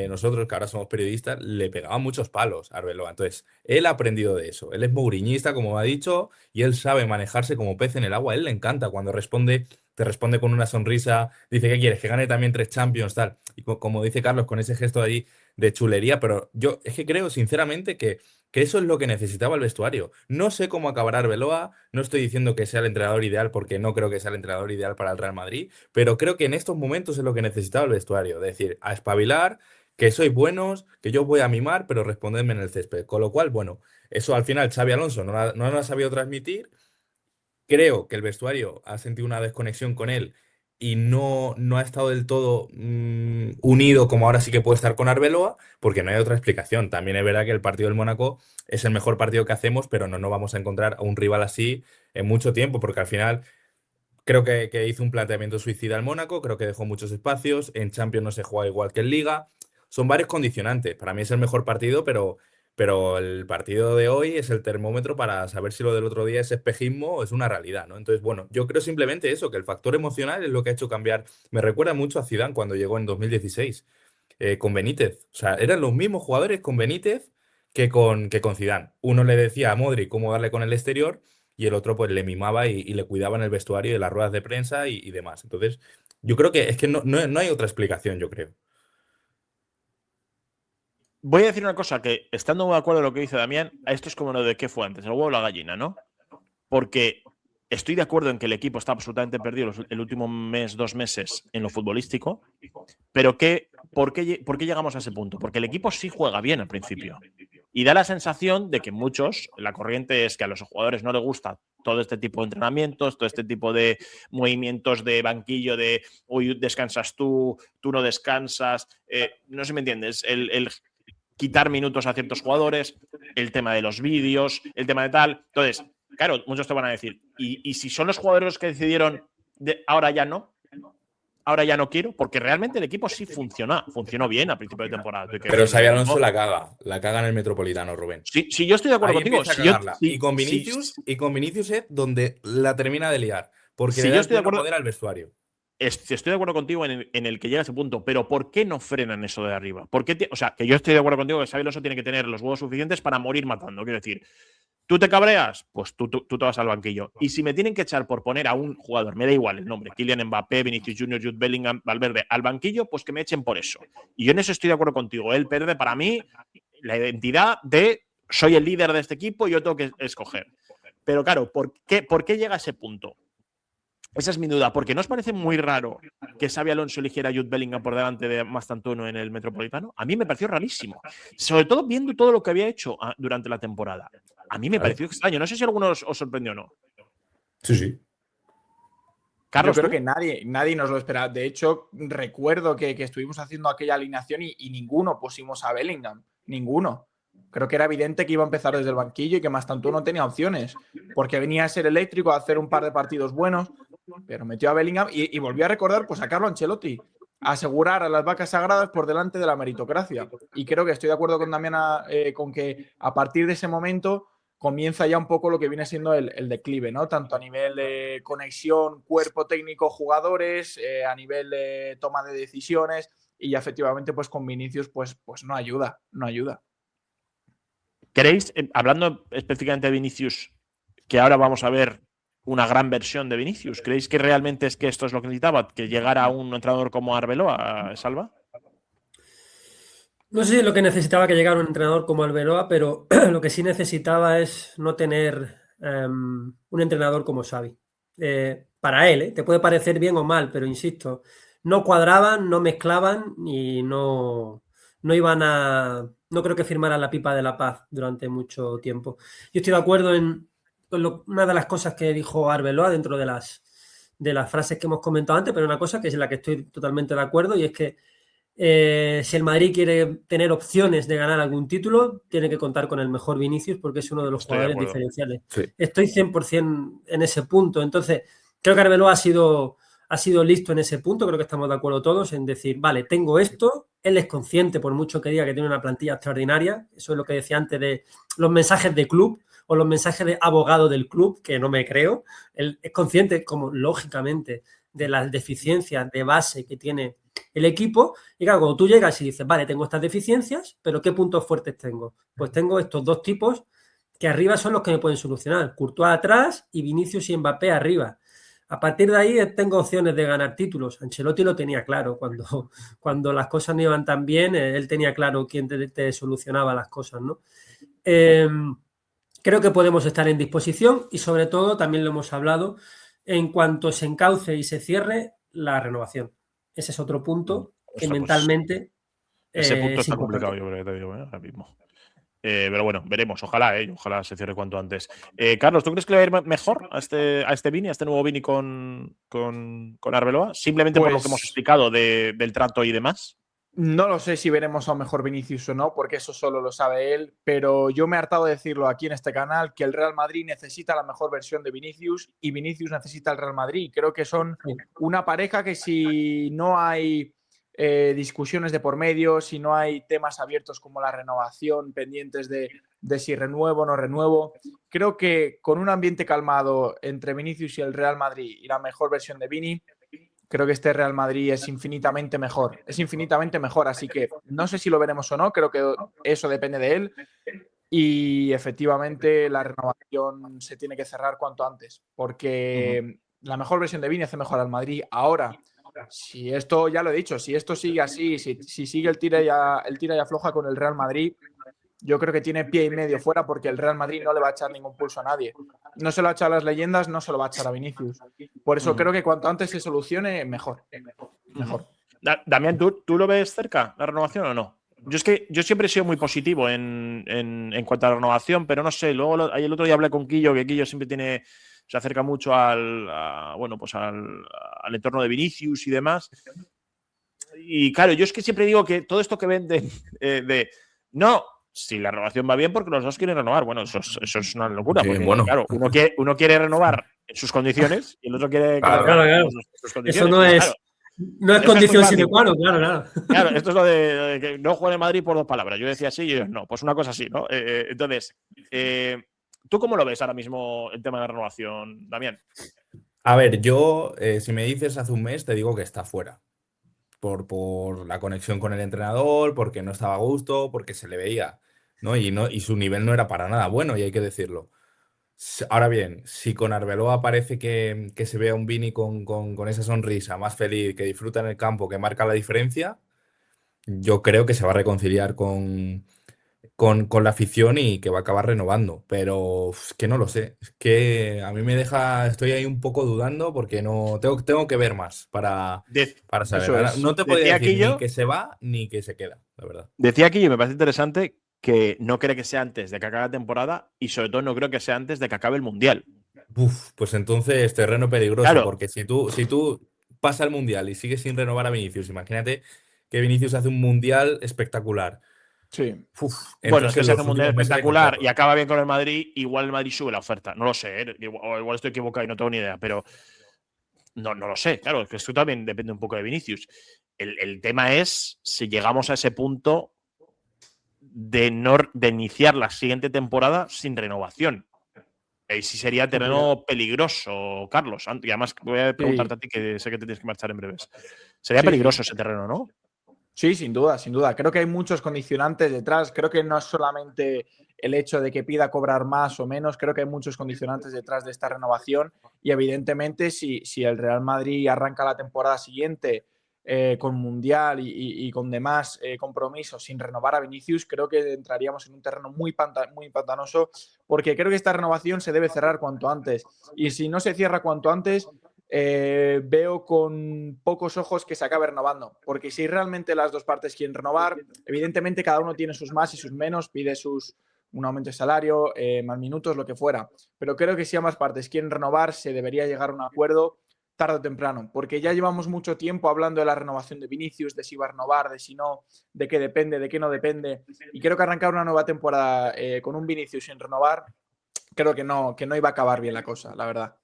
nosotros que ahora somos periodistas, le pegaban muchos palos a Arbeloa. Entonces, él ha aprendido de eso. Él es mouriñista, como ha dicho, y él sabe manejarse como pez en el agua. A él le encanta cuando te responde con una sonrisa, dice, ¿qué quieres? Que gane también 3 Champions, tal. Y como dice Carlos, con ese gesto de allí de chulería, pero yo es que creo sinceramente que eso es lo que necesitaba el vestuario. No sé cómo acabará Arbeloa, no estoy diciendo que sea el entrenador ideal porque no creo que sea el entrenador ideal para el Real Madrid, pero creo que en estos momentos es lo que necesitaba el vestuario, es decir, a espabilar, que sois buenos, que yo os voy a mimar, pero respondedme en el césped. Con lo cual, bueno, eso al final Xabi Alonso no lo ha sabido transmitir. Creo que el vestuario ha sentido una desconexión con él y no ha estado del todo unido como ahora sí que puede estar con Arbeloa, porque no hay otra explicación. También es verdad que el partido del Mónaco es el mejor partido que hacemos, pero no vamos a encontrar a un rival así en mucho tiempo, porque al final creo que hizo un planteamiento suicida al Mónaco, creo que dejó muchos espacios, en Champions no se juega igual que en Liga. Son varios condicionantes. Para mí es el mejor partido, pero el partido de hoy es el termómetro para saber si lo del otro día es espejismo o es una realidad, ¿no? Entonces, bueno, yo creo simplemente eso, que el factor emocional es lo que ha hecho cambiar. Me recuerda mucho a Zidane cuando llegó en 2016 con Benítez. O sea, eran los mismos jugadores con Benítez que con Zidane. Uno le decía a Modric cómo darle con el exterior y el otro pues le mimaba y le cuidaba en el vestuario y en las ruedas de prensa y demás. Entonces, yo creo que es que no hay otra explicación, yo creo. Voy a decir una cosa, que estando muy de acuerdo con lo que dice Damián, esto es como lo de qué fue antes, el huevo o la gallina, ¿no? Porque estoy de acuerdo en que el equipo está absolutamente perdido el último mes, 2 meses en lo futbolístico, pero ¿por qué llegamos a ese punto? Porque el equipo sí juega bien al principio. Y da la sensación de que muchos, la corriente es que a los jugadores no les gusta todo este tipo de entrenamientos, todo este tipo de movimientos de banquillo, de hoy descansas tú no descansas, no sé si me entiendes, el quitar minutos a ciertos jugadores, el tema de los vídeos, el tema de tal. Entonces, claro, muchos te van a decir, ¿y si son los jugadores los que decidieron ahora ya no? Ahora ya no quiero, porque realmente el equipo sí funcionó bien a principio de temporada. Pero Xabi Alonso la caga en el Metropolitano, Rubén. Sí, yo estoy de acuerdo Ahí contigo. empieza a cagarla. Y con Vinicius es donde la termina de liar, porque le da pleno poder al vestuario. Estoy de acuerdo contigo en el que llega a ese punto, pero ¿por qué no frenan eso de arriba? O sea, que yo estoy de acuerdo contigo que Xabi Alonso tiene que tener los huevos suficientes para morir matando. Quiero decir, ¿tú te cabreas? Pues tú te vas al banquillo. Y si me tienen que echar por poner a un jugador, me da igual el nombre, Kylian Mbappé, Vinicius Junior, Jude Bellingham, Valverde, al banquillo, pues que me echen por eso. Y yo en eso estoy de acuerdo contigo. Él pierde para mí la identidad de soy el líder de este equipo y yo tengo que escoger. Pero claro, ¿por qué llega a ese punto? Esa es mi duda, porque ¿no os parece muy raro que Xabi Alonso eligiera a Jude Bellingham por delante de Mastantuono en el Metropolitano? A mí me pareció rarísimo, sobre todo viendo todo lo que había hecho durante la temporada. A mí me pareció extraño, no sé si a algunos os sorprendió o no. Sí. Carlos, yo creo que nadie nos lo esperaba. De hecho, recuerdo que estuvimos haciendo aquella alineación y ninguno pusimos a Bellingham, ninguno. Creo que era evidente que iba a empezar desde el banquillo y que Mastantuono no tenía opciones, porque venía a ser eléctrico, a hacer un par de partidos buenos, pero metió a Bellingham y volvió a recordar pues a Carlo Ancelotti, asegurar a las vacas sagradas por delante de la meritocracia. Y creo que estoy de acuerdo con Damián con que a partir de ese momento comienza ya un poco lo que viene siendo el declive, ¿no? Tanto a nivel de conexión, cuerpo técnico, jugadores, a nivel de toma de decisiones, y ya efectivamente pues con Vinicius pues no ayuda. ¿Creéis, hablando específicamente de Vinicius, que ahora vamos a ver una gran versión de Vinicius? ¿Creéis que realmente es que esto es lo que necesitaba? ¿Que llegara un entrenador como Arbeloa, Salva? No sé si lo que necesitaba que llegara un entrenador como Arbeloa, pero lo que sí necesitaba es no tener un entrenador como Xavi. Para él, te puede parecer bien o mal, pero insisto, no cuadraban, no mezclaban y no iban a... No creo que firmaran la pipa de la paz durante mucho tiempo. Yo estoy de acuerdo con una de las cosas que dijo Arbeloa dentro de las frases que hemos comentado antes, pero una cosa que es la que estoy totalmente de acuerdo, y es que si el Madrid quiere tener opciones de ganar algún título, tiene que contar con el mejor Vinicius, porque es uno de los jugadores diferenciales. Sí. Estoy 100% en ese punto. Entonces, creo que Arbeloa ha sido listo en ese punto. Creo que estamos de acuerdo todos en decir, vale, tengo esto. Él es consciente, por mucho que diga que tiene una plantilla extraordinaria. Eso es lo que decía antes de los mensajes de club o los mensajes de abogado del club, que no me creo. Él es consciente, como lógicamente, de las deficiencias de base que tiene el equipo. Y claro, cuando tú llegas y dices, vale, tengo estas deficiencias, pero ¿qué puntos fuertes tengo? Pues tengo estos dos tipos que arriba son los que me pueden solucionar. Courtois atrás y Vinicius y Mbappé arriba. A partir de ahí tengo opciones de ganar títulos. Ancelotti lo tenía claro. Cuando las cosas no iban tan bien, él tenía claro quién te solucionaba las cosas, ¿no? Creo que podemos estar en disposición y sobre todo, también lo hemos hablado, en cuanto se encauce y se cierre la renovación. Ese es otro punto que mentalmente ese punto es está importante. complicado, yo creo que te digo, ahora mismo. Pero bueno, veremos. Ojalá se cierre cuanto antes. Carlos, ¿tú crees que le va a ir mejor a este Vini, a este nuevo Vini con Arbeloa? Simplemente por lo que hemos explicado del trato y demás. No lo sé si veremos a un mejor Vinicius o no, porque eso solo lo sabe él, pero yo me he hartado de decirlo aquí en este canal, que el Real Madrid necesita la mejor versión de Vinicius y Vinicius necesita el Real Madrid. Creo que son una pareja que, si no hay discusiones de por medio, si no hay temas abiertos como la renovación, pendientes de si renuevo o no renuevo, creo que con un ambiente calmado entre Vinicius y el Real Madrid y la mejor versión de Vini, creo que este Real Madrid es infinitamente mejor. Así que no sé si lo veremos o no, creo que eso depende de él. Y efectivamente la renovación se tiene que cerrar cuanto antes, porque la mejor versión de Vini hace mejor al Madrid. Ahora, si esto, ya lo he dicho, si esto sigue así, si sigue el tira y afloja con el Real Madrid, yo creo que tiene pie y medio fuera, porque el Real Madrid no le va a echar ningún pulso a nadie. No se lo ha echado a las leyendas, no se lo va a echar a Vinicius. Por eso creo que cuanto antes se solucione, mejor. Damián, ¿tú lo ves cerca, la renovación o no? Yo siempre he sido muy positivo en cuanto a la renovación, pero no sé, luego el otro día hablé con Quillo, que Quillo siempre se acerca mucho al entorno de Vinicius y demás. Y claro, yo es que siempre digo que todo esto que venden no, si la renovación va bien porque los dos quieren renovar. Bueno, eso es una locura, porque claro, uno quiere renovar en sus condiciones y el otro quiere renovar en sus condiciones. Eso no es... No es condición sine qua non, claro. Claro, esto es lo de que no juegue en Madrid por dos palabras. Yo decía sí y ellos no. Pues una cosa así, ¿no? Entonces, ¿tú cómo lo ves ahora mismo el tema de la renovación, Damián? A ver, yo, si me dices hace un mes, te digo que está fuera. Por la conexión con el entrenador, porque no estaba a gusto, porque se le veía, ¿no? Y su nivel no era para nada bueno, y hay que decirlo. Ahora bien, si con Arbeloa parece que se vea un Vini con esa sonrisa, más feliz, que disfruta en el campo, que marca la diferencia, yo creo que se va a reconciliar con la afición y que va a acabar renovando. Pero es que no lo sé. Es que a mí me deja, estoy ahí un poco dudando, porque no tengo que ver más para saber. Ahora, no te podría decir ni que se va ni que se queda, la verdad. Decía aquí, y me parece interesante, que no cree que sea antes de que acabe la temporada y sobre todo no creo que sea antes de que acabe el Mundial. Pues entonces terreno peligroso, claro. Porque si tú pasas el Mundial y sigues sin renovar a Vinicius, imagínate que Vinicius hace un Mundial espectacular. Sí. Uf, Bueno, es que entonces se hace los un mundial últimos meses hay que espectacular y jugarlo. acaba bien con el Madrid, igual el Madrid sube la oferta. No lo sé, igual estoy equivocado y no tengo ni idea, pero no lo sé. Claro, es que esto también depende un poco de Vinicius. El tema es si llegamos a ese punto de iniciar la siguiente temporada sin renovación. Y sí sería terreno peligroso, Carlos. Y además voy a preguntarte Sí, a ti, que sé que te tienes que marchar en breves. Sería sí, sí. peligroso ese terreno, ¿no? Sí, sin duda, sin duda. Creo que hay muchos condicionantes detrás. Creo que no es solamente el hecho de que pida cobrar más o menos. Creo que hay muchos condicionantes detrás de esta renovación. Y evidentemente, si el Real Madrid arranca la temporada siguiente con Mundial y con demás compromisos sin renovar a Vinicius, creo que entraríamos en un terreno muy pantanoso, porque creo que esta renovación se debe cerrar cuanto antes. Y si no se cierra cuanto antes, veo con pocos ojos que se acabe renovando, porque si realmente las dos partes quieren renovar, evidentemente cada uno tiene sus más y sus menos, pide un aumento de salario, más minutos, lo que fuera, pero creo que si ambas partes quieren renovar, se debería llegar a un acuerdo tarde o temprano, porque ya llevamos mucho tiempo hablando de la renovación de Vinicius, de si va a renovar, de si no, de qué depende, de qué no depende, y creo que arrancar una nueva temporada con un Vinicius sin renovar, creo que no iba a acabar bien la cosa, la verdad.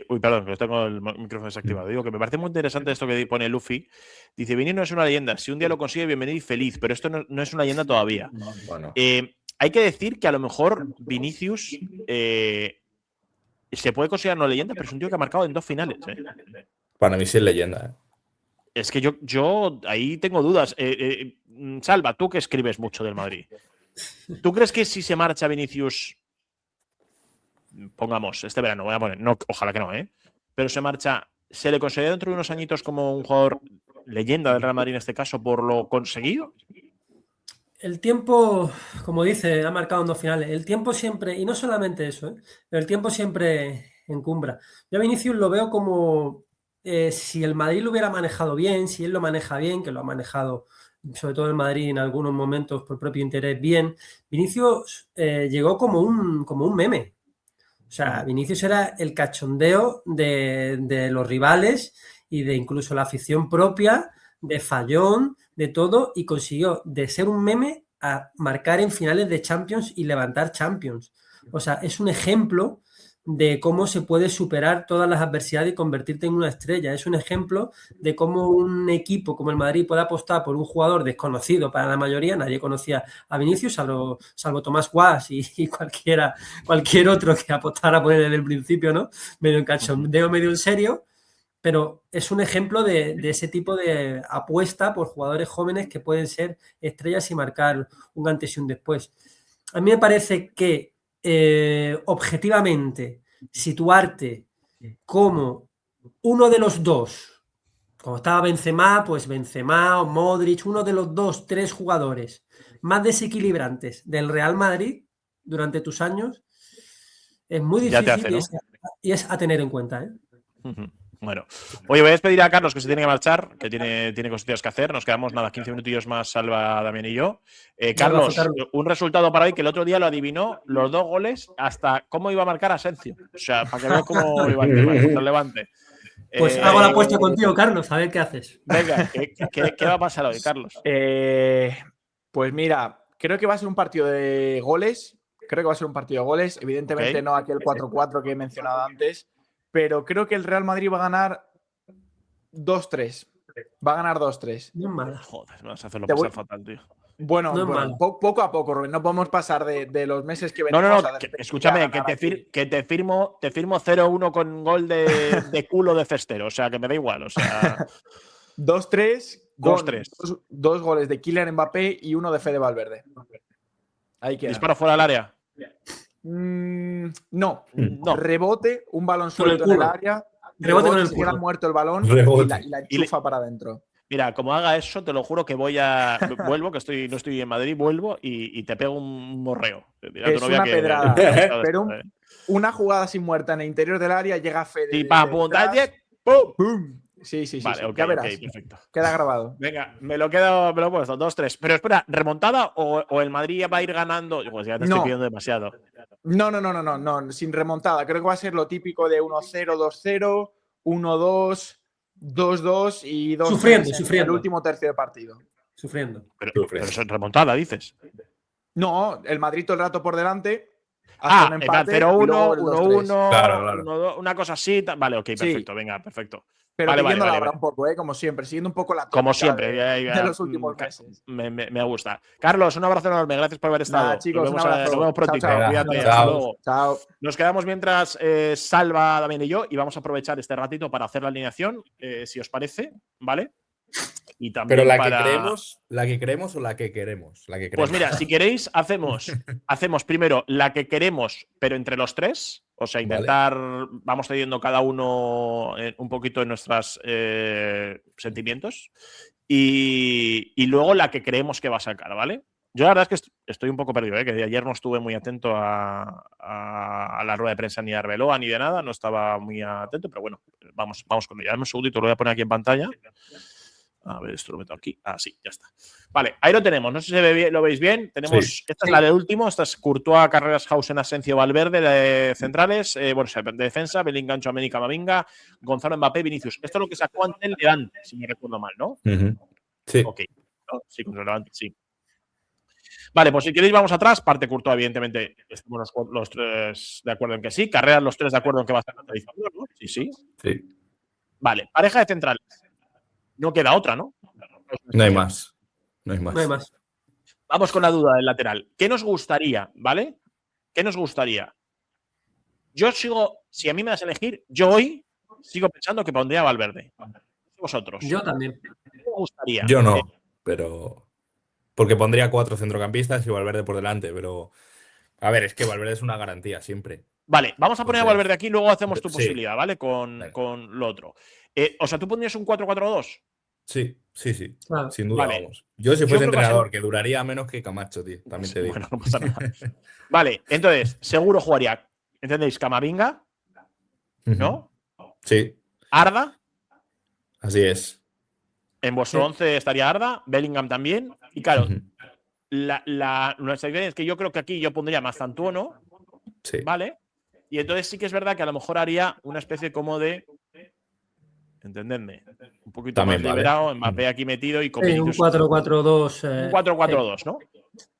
Uy, perdón, que tengo el micrófono desactivado. Digo que me parece muy interesante esto que pone Luffy. Dice: Vinicius no es una leyenda. Si un día lo consigue, bienvenido y feliz. Pero esto no es una leyenda todavía. Bueno, Hay que decir que a lo mejor Vinicius se puede considerar una leyenda, pero es un tío que ha marcado en 2 finales. para mí sí es leyenda. Es que yo ahí tengo dudas. Salva, tú que escribes mucho del Madrid. ¿Tú crees que si se marcha Vinicius, pongamos, este verano, voy a poner, no, ojalá que no, pero se marcha, ¿se le considera dentro de unos añitos como un jugador leyenda del Real Madrid en este caso por lo conseguido? El tiempo, como dice, ha marcado en 2 finales. El tiempo siempre, y no solamente eso, pero el tiempo siempre encumbra. Yo a Vinicius lo veo como si el Madrid lo hubiera manejado bien, si él lo maneja bien, que lo ha manejado sobre todo el Madrid en algunos momentos por propio interés bien. Vinicius llegó como un meme. O sea, Vinicius era el cachondeo de los rivales y de incluso la afición propia, de fallón, de todo, y consiguió de ser un meme a marcar en finales de Champions y levantar Champions. O sea, es un ejemplo de cómo se puede superar todas las adversidades y convertirte en una estrella. Es un ejemplo de cómo un equipo como el Madrid puede apostar por un jugador desconocido para la mayoría. Nadie conocía a Vinicius, salvo Tomás Guas y cualquier otro que apostara por él desde el principio, ¿no? Medio en cachondeo, medio en serio. Pero es un ejemplo de ese tipo de apuesta por jugadores jóvenes que pueden ser estrellas y marcar un antes y un después. A mí me parece que objetivamente situarte como uno de los dos, como estaba Benzema, pues Benzema o Modric, uno de los 2, 3 jugadores más desequilibrantes del Real Madrid durante tus años, es muy Ya te difícil hace, ¿no? y es a tener en cuenta, ¿eh? Bueno, oye, voy a despedir a Carlos, que se tiene que marchar, que tiene cositas que hacer. Nos quedamos nada, 15 minutillos más, Salva, Damián y yo. Carlos, un resultado para hoy que el otro día lo adivinó, los 2 goles, hasta cómo iba a marcar Asensio. O sea, para que veas cómo iba el tema contra el Levante. Pues hago la apuesta contigo, Carlos, a ver qué haces. Venga, ¿qué va a pasar hoy, Carlos? Pues mira, creo que va a ser un partido de goles. Evidentemente no aquel 4-4 que he mencionado antes, pero creo que el Real Madrid va a ganar 2-3. Va a ganar 2-3. No es mala. Joder, me vas a hacerlo pasar fatal, tío. Bueno, No es bueno malo. poco a poco, Rubén. No podemos pasar de los meses que No, venimos no, a escúchame, que te firmo 0-1 con gol de culo de Cestero. O sea, que me da igual. O sea, 2-3 con 2-3. dos goles de Kylian Mbappé y uno de Fede Valverde. Ahí queda. ¿Disparo fuera del área? No. Rebote, un balón suelto en el área. Rebote con el se queda culo. muerto el balón y la enchufa para adentro. Mira, como haga eso, te lo juro que vuelvo, que no estoy en Madrid, vuelvo y te pego un morreo. Es una pedrada. Pero una jugada sin muerta en el interior del área, llega Fede. Y para apuntar, ¡pum! Sí. Vale, sí. Okay, ya verás. Okay, perfecto. Queda grabado. Venga, me lo he puesto, 2-3. Pero espera, ¿remontada o el Madrid va a ir ganando? Pues ya te estoy pidiendo demasiado. No, sin remontada. Creo que va a ser lo típico de 1-0, 2-0, 1-2, 2-2 y 2-3 Sufriendo, en sufriendo. el último tercio de partido. Sufriendo. Pero eso es remontada, dices. No, el Madrid todo el rato por delante. Hasta un En empate. plan 0-1, y luego el 2-3. 1-1, Claro, claro. 1-2, una cosa así. Vale, ok, Sí. perfecto, venga, perfecto. Pero Vale, siguiendo vale, la vale, hora vale. un poco, como siempre, siguiendo un poco la Como tónica siempre, de los últimos meses. me gusta. Carlos, un abrazo enorme, gracias por haber estado. Nada, chicos, nos un vemos, abrazo. nos vemos prontito. Chao, chao. Cuídate, Chao. hasta luego. Chao. Nos quedamos mientras Salva, Damián y yo, y vamos a aprovechar este ratito para hacer la alineación, si os parece, ¿vale? Y también Pero para... la que creemos o la que queremos. La que Pues queremos. mira, si queréis, hacemos primero la que queremos, pero entre los tres. O sea, intentar, vamos cediendo cada uno un poquito de nuestros sentimientos. Y luego la que creemos que va a sacar, ¿vale? Yo la verdad es que estoy un poco perdido, que de ayer no estuve muy atento a la rueda de prensa ni de Arbeloa ni de nada, no estaba muy atento, pero bueno, vamos con ello. Dame un segundito, lo voy a poner aquí en pantalla. A ver, esto lo meto aquí. Ah, sí, ya está. Vale, ahí lo tenemos. No sé si se ve bien, lo veis bien. Tenemos, Sí. esta es la del último. Esta es Courtois, Carreras, Hausen, Asencio, Valverde, de centrales. Bueno, o sea, de defensa, Bellingham, Tchouaméni, Camavinga, Gonzalo, Mbappé, Vinicius. Esto es lo que sacó ante el Levante, si no recuerdo mal, ¿no? Sí. Ok. ¿No? Sí, contra el Levante, sí. Vale, pues si queréis vamos atrás. Parte Courtois, evidentemente, estamos los tres de acuerdo en que sí. Carreras, los tres de acuerdo en que va a ser neutralizador, ¿no? Sí, sí. Sí. Vale, pareja de centrales. No queda otra, ¿no? No hay más. No hay más. No hay más. Vamos con la duda del lateral. ¿Qué nos gustaría, ¿vale? ¿Qué nos gustaría? Yo sigo, si a mí me das a elegir, yo hoy sigo pensando que pondría a Valverde. Vosotros. Yo también. ¿Qué me gustaría? Yo no, pero. Porque pondría 4 centrocampistas y Valverde por delante, pero. A ver, es que Valverde es una garantía siempre. Vale, vamos a poner a Entonces, Valverde aquí y luego hacemos tu sí. posibilidad, ¿vale? Venga. Con lo otro. O sea, ¿tú pondrías un 4-4-2? Sí, sí, sí. Claro. Sin duda, Vale. vamos. Yo si Yo fuese creo que va a ser- entrenador, que duraría menos que Camacho, tío. También te digo. Bueno, no pasa nada. Vale, entonces, seguro jugaría, ¿entendéis? Camavinga, ¿no? Sí, Arda, así es. en vuestro Sí. 11 estaría Arda, Bellingham también. Y claro, Ujú. nuestra idea es que yo creo que aquí yo pondría Mazantuono, Sí. ¿vale? Y entonces sí que es verdad que a lo mejor haría una especie como de. ¿Entendedme? Un poquito También más vale. liberado, Mbappé aquí metido y con Sí, un Vinicius. 4-4-2. Un 4-4-2, ¿no?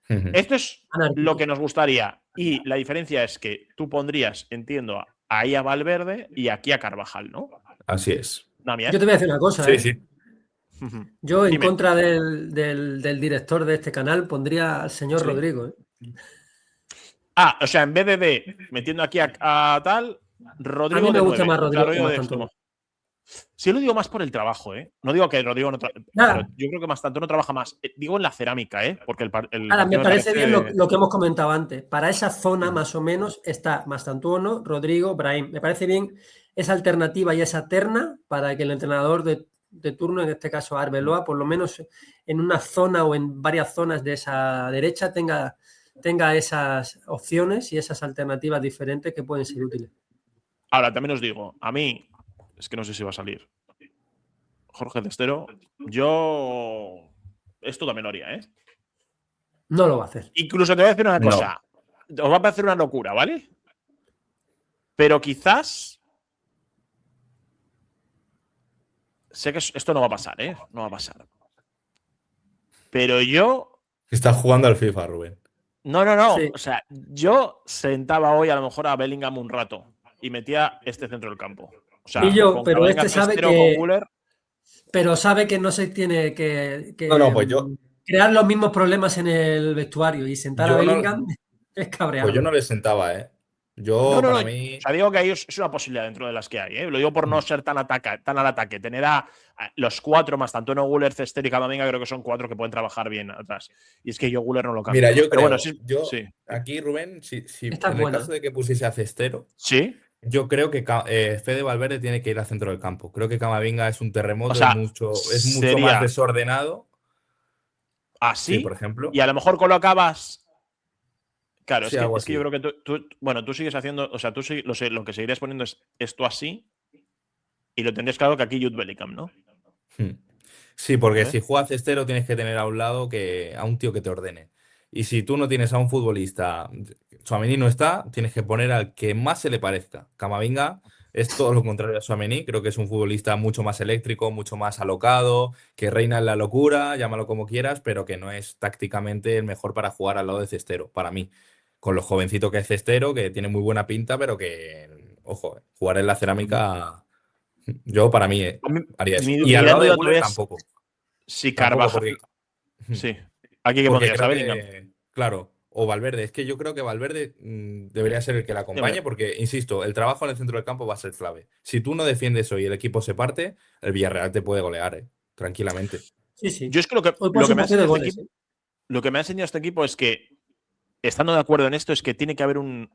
Ujú. Esto es Anárquico. lo que nos gustaría. Y la diferencia es que tú pondrías, entiendo, ahí a Valverde y aquí a Carvajal, ¿no? Así es. Damián. Yo te voy a decir una cosa, Sí, ¿eh? sí. Ujú. Yo, en Dime. contra del director de este canal, pondría al señor Sí. Rodrigo. ¿eh? O sea, en vez de metiendo aquí a tal, Rodrigo A mí me de gusta 9, más Rodrigo que Rodrigo de Mazantuono. extremo. Sí, lo digo más por el trabajo, ¿eh? No digo que Rodrigo no trabaja, Nada. pero yo creo que Mazantuono trabaja más. Digo en la cerámica, ¿eh? Porque el Ahora, me partido parece bien lo que hemos comentado antes. Para esa zona, más o menos, está Mazantuono, Rodrigo, Brahim. Me parece bien esa alternativa y esa terna para que el entrenador de turno, en este caso Arbeloa, por lo menos en una zona o en varias zonas de esa derecha tenga esas opciones y esas alternativas diferentes que pueden ser útiles. Ahora, también os digo, a mí, es que no sé si va a salir. Jorge Cestero, yo. Esto también lo haría, ¿eh? No lo va a hacer. Incluso te voy a decir una No. cosa. Os va a parecer una locura, ¿vale? Pero quizás. Sé que esto no va a pasar, ¿eh? No va a pasar. Pero yo. Estás jugando al FIFA, Rubén. No. Sí. O sea, yo sentaba hoy a lo mejor a Bellingham un rato y metía este centro del campo. O sea, Y yo, con pero Camavinga, este sabe Cestero, que- con Güler. Pero sabe que no se tiene que No, pues yo- crear los mismos problemas en el vestuario y sentar a Yo no- Bellingham es cabreado. Pues yo no le sentaba, ¿eh? Yo, No. para mí. O sea, digo que ahí es una posibilidad dentro de las que hay, ¿eh? Lo digo por no ser tan al ataque. Tener a los 4 más tanto Güler, Cestero y Camavinga, creo que son 4 que pueden trabajar bien atrás. Y es que yo Güler no lo cambio. Mira, yo Pero creo. bueno, sí. Sí. Aquí, Rubén, si Esta es en el buena. caso de que pusiese a Cestero, Sí. yo creo que Fede Valverde tiene que ir al centro del campo. Creo que Camavinga es un terremoto, O sea, es mucho sería más desordenado. así. Sí, por ejemplo. Y a lo mejor colocabas. Claro, Sí, es algo que yo así. creo que tú sigues haciendo. O sea, tú lo que seguirías poniendo es esto así. Y lo tendrías claro que aquí Jude Bellingham, ¿no? Sí, porque ¿Vale? si juega Cestero tienes que tener a un lado a un tío que te ordene. Y si tú no tienes a un futbolista, Tchouaméni no está, tienes que poner al que más se le parezca. Camavinga Es todo lo contrario a Tchouaméni. Creo que es un futbolista mucho más eléctrico, mucho más alocado, que reina en la locura, llámalo como quieras, pero que no es tácticamente el mejor para jugar al lado de Cestero, para mí. Con lo jovencito que es Cestero, que tiene muy buena pinta, pero que, ojo, jugar en la cerámica, yo para mí haría eso. Y Mi al gran lado de duda Guller todavía es tampoco. si Tampoco, Carvajal. porque Sí. Aquí que porque pondrías a creo Bellingham. que, claro, o Valverde. Es que yo creo que Valverde debería ser el que la acompañe porque, insisto, el trabajo en el centro del campo va a ser clave. Si tú no defiendes hoy y el equipo se parte, el Villarreal te puede golear, tranquilamente. Sí, sí. Yo es que lo que, Hoy puede lo que ser un me ha partido de enseñado este goles. equipo, lo que me ha enseñado este equipo es que, estando de acuerdo en esto, es que tiene que haber un.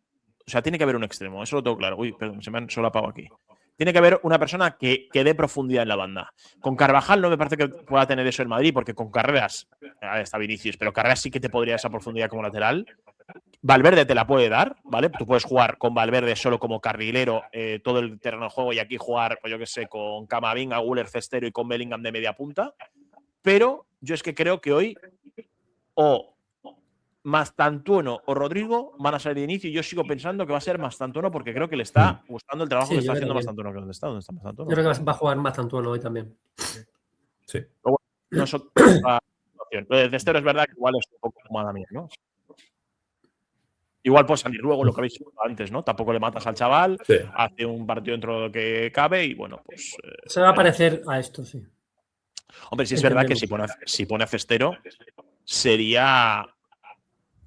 O sea, tiene que haber un extremo. Eso lo tengo claro. Uy, perdón, se me han solapado aquí. Tiene que haber una persona que dé profundidad en la banda. Con Carvajal no me parece que pueda tener eso en Madrid, porque con Carreras, está Vinicius, pero Carreras sí que te podría esa profundidad como lateral. Valverde te la puede dar, ¿vale? Tú puedes jugar con Valverde solo como carrilero todo el terreno de juego y aquí jugar, pues yo qué sé, con Camavinga, Guller, Cestero y con Bellingham de media punta. Pero yo es que creo que hoy o Mastantuono o Rodrigo van a salir de inicio y yo sigo pensando que va a ser Mastantuono porque creo que le está gustando el trabajo Sí, que yo está creo haciendo también. Mastantuono. ¿Dónde está? ¿Dónde está Mastantuono? Yo creo que va a jugar más Tantuono hoy también. Sí. Pero bueno, no es otra situación. Lo de Cestero es verdad que igual es un poco fumada mía, ¿no? Igual puede salir luego lo que habéis dicho antes, ¿no? Tampoco le matas al chaval, Sí. hace un partido dentro de lo que cabe y bueno, pues. Se va a parecer a esto, sí. Hombre, sí es verdad que Entendemos. si pone a Cestero, sería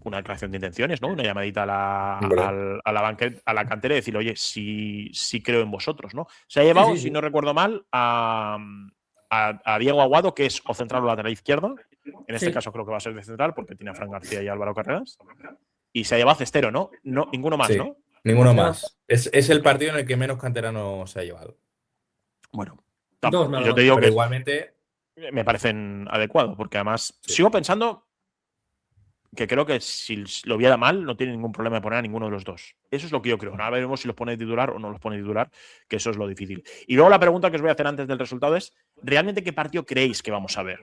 una declaración de intenciones, ¿no? Una llamadita a la cantera y decir, oye, sí creo en vosotros, ¿no? Se ha llevado, Sí, sí, si sí. no recuerdo mal, a Diego Aguado, que es o central o lateral izquierdo. En este Sí. caso creo que va a ser de central, porque tiene a Fran García y a Álvaro Carreras. Y se ha llevado a Cestero, ¿no? Ninguno más, Sí, ¿no? ninguno Ya, más. Es el partido en el que menos canterano se ha llevado. Bueno, dos nada yo te más. digo Pero que igualmente, me parecen adecuados, porque además sí. sigo pensando que creo que si lo viera mal, no tiene ningún problema de poner a ninguno de los dos. Eso es lo que yo creo. Ahora veremos si los pone de titular o no los pone de titular, que eso es lo difícil. Y luego la pregunta que os voy a hacer antes del resultado es: ¿realmente qué partido creéis que vamos a ver?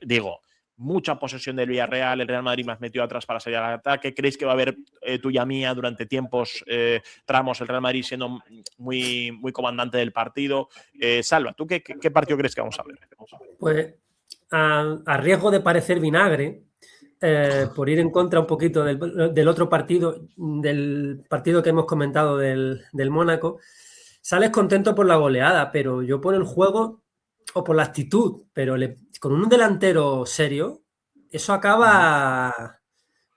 Digo, mucha posesión del Villarreal, el Real Madrid más metido atrás para salir al ataque. ¿Creéis que va a haber tuya mía durante tiempos, tramos, el Real Madrid siendo muy, muy comandante del partido? Salva, ¿tú qué partido crees que vamos a ver? Pues a riesgo de parecer vinagre, por ir en contra un poquito del otro partido, del partido que hemos comentado del Mónaco, sales contento por la goleada, pero yo por el juego o por la actitud, pero con un delantero serio, eso acaba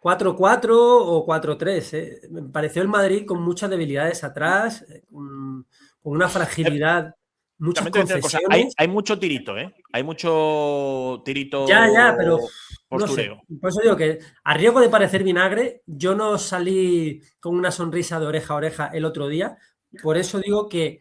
4-4 o 4-3. Me pareció el Madrid con muchas debilidades atrás, con una fragilidad, muchas También te voy a decir una cosa, hay concesiones. mucho tirito, ¿eh? Hay mucho tirito Ya, pero no sé. postureo. Por eso digo que a riesgo de parecer vinagre, yo no salí con una sonrisa de oreja a oreja el otro día. Por eso digo que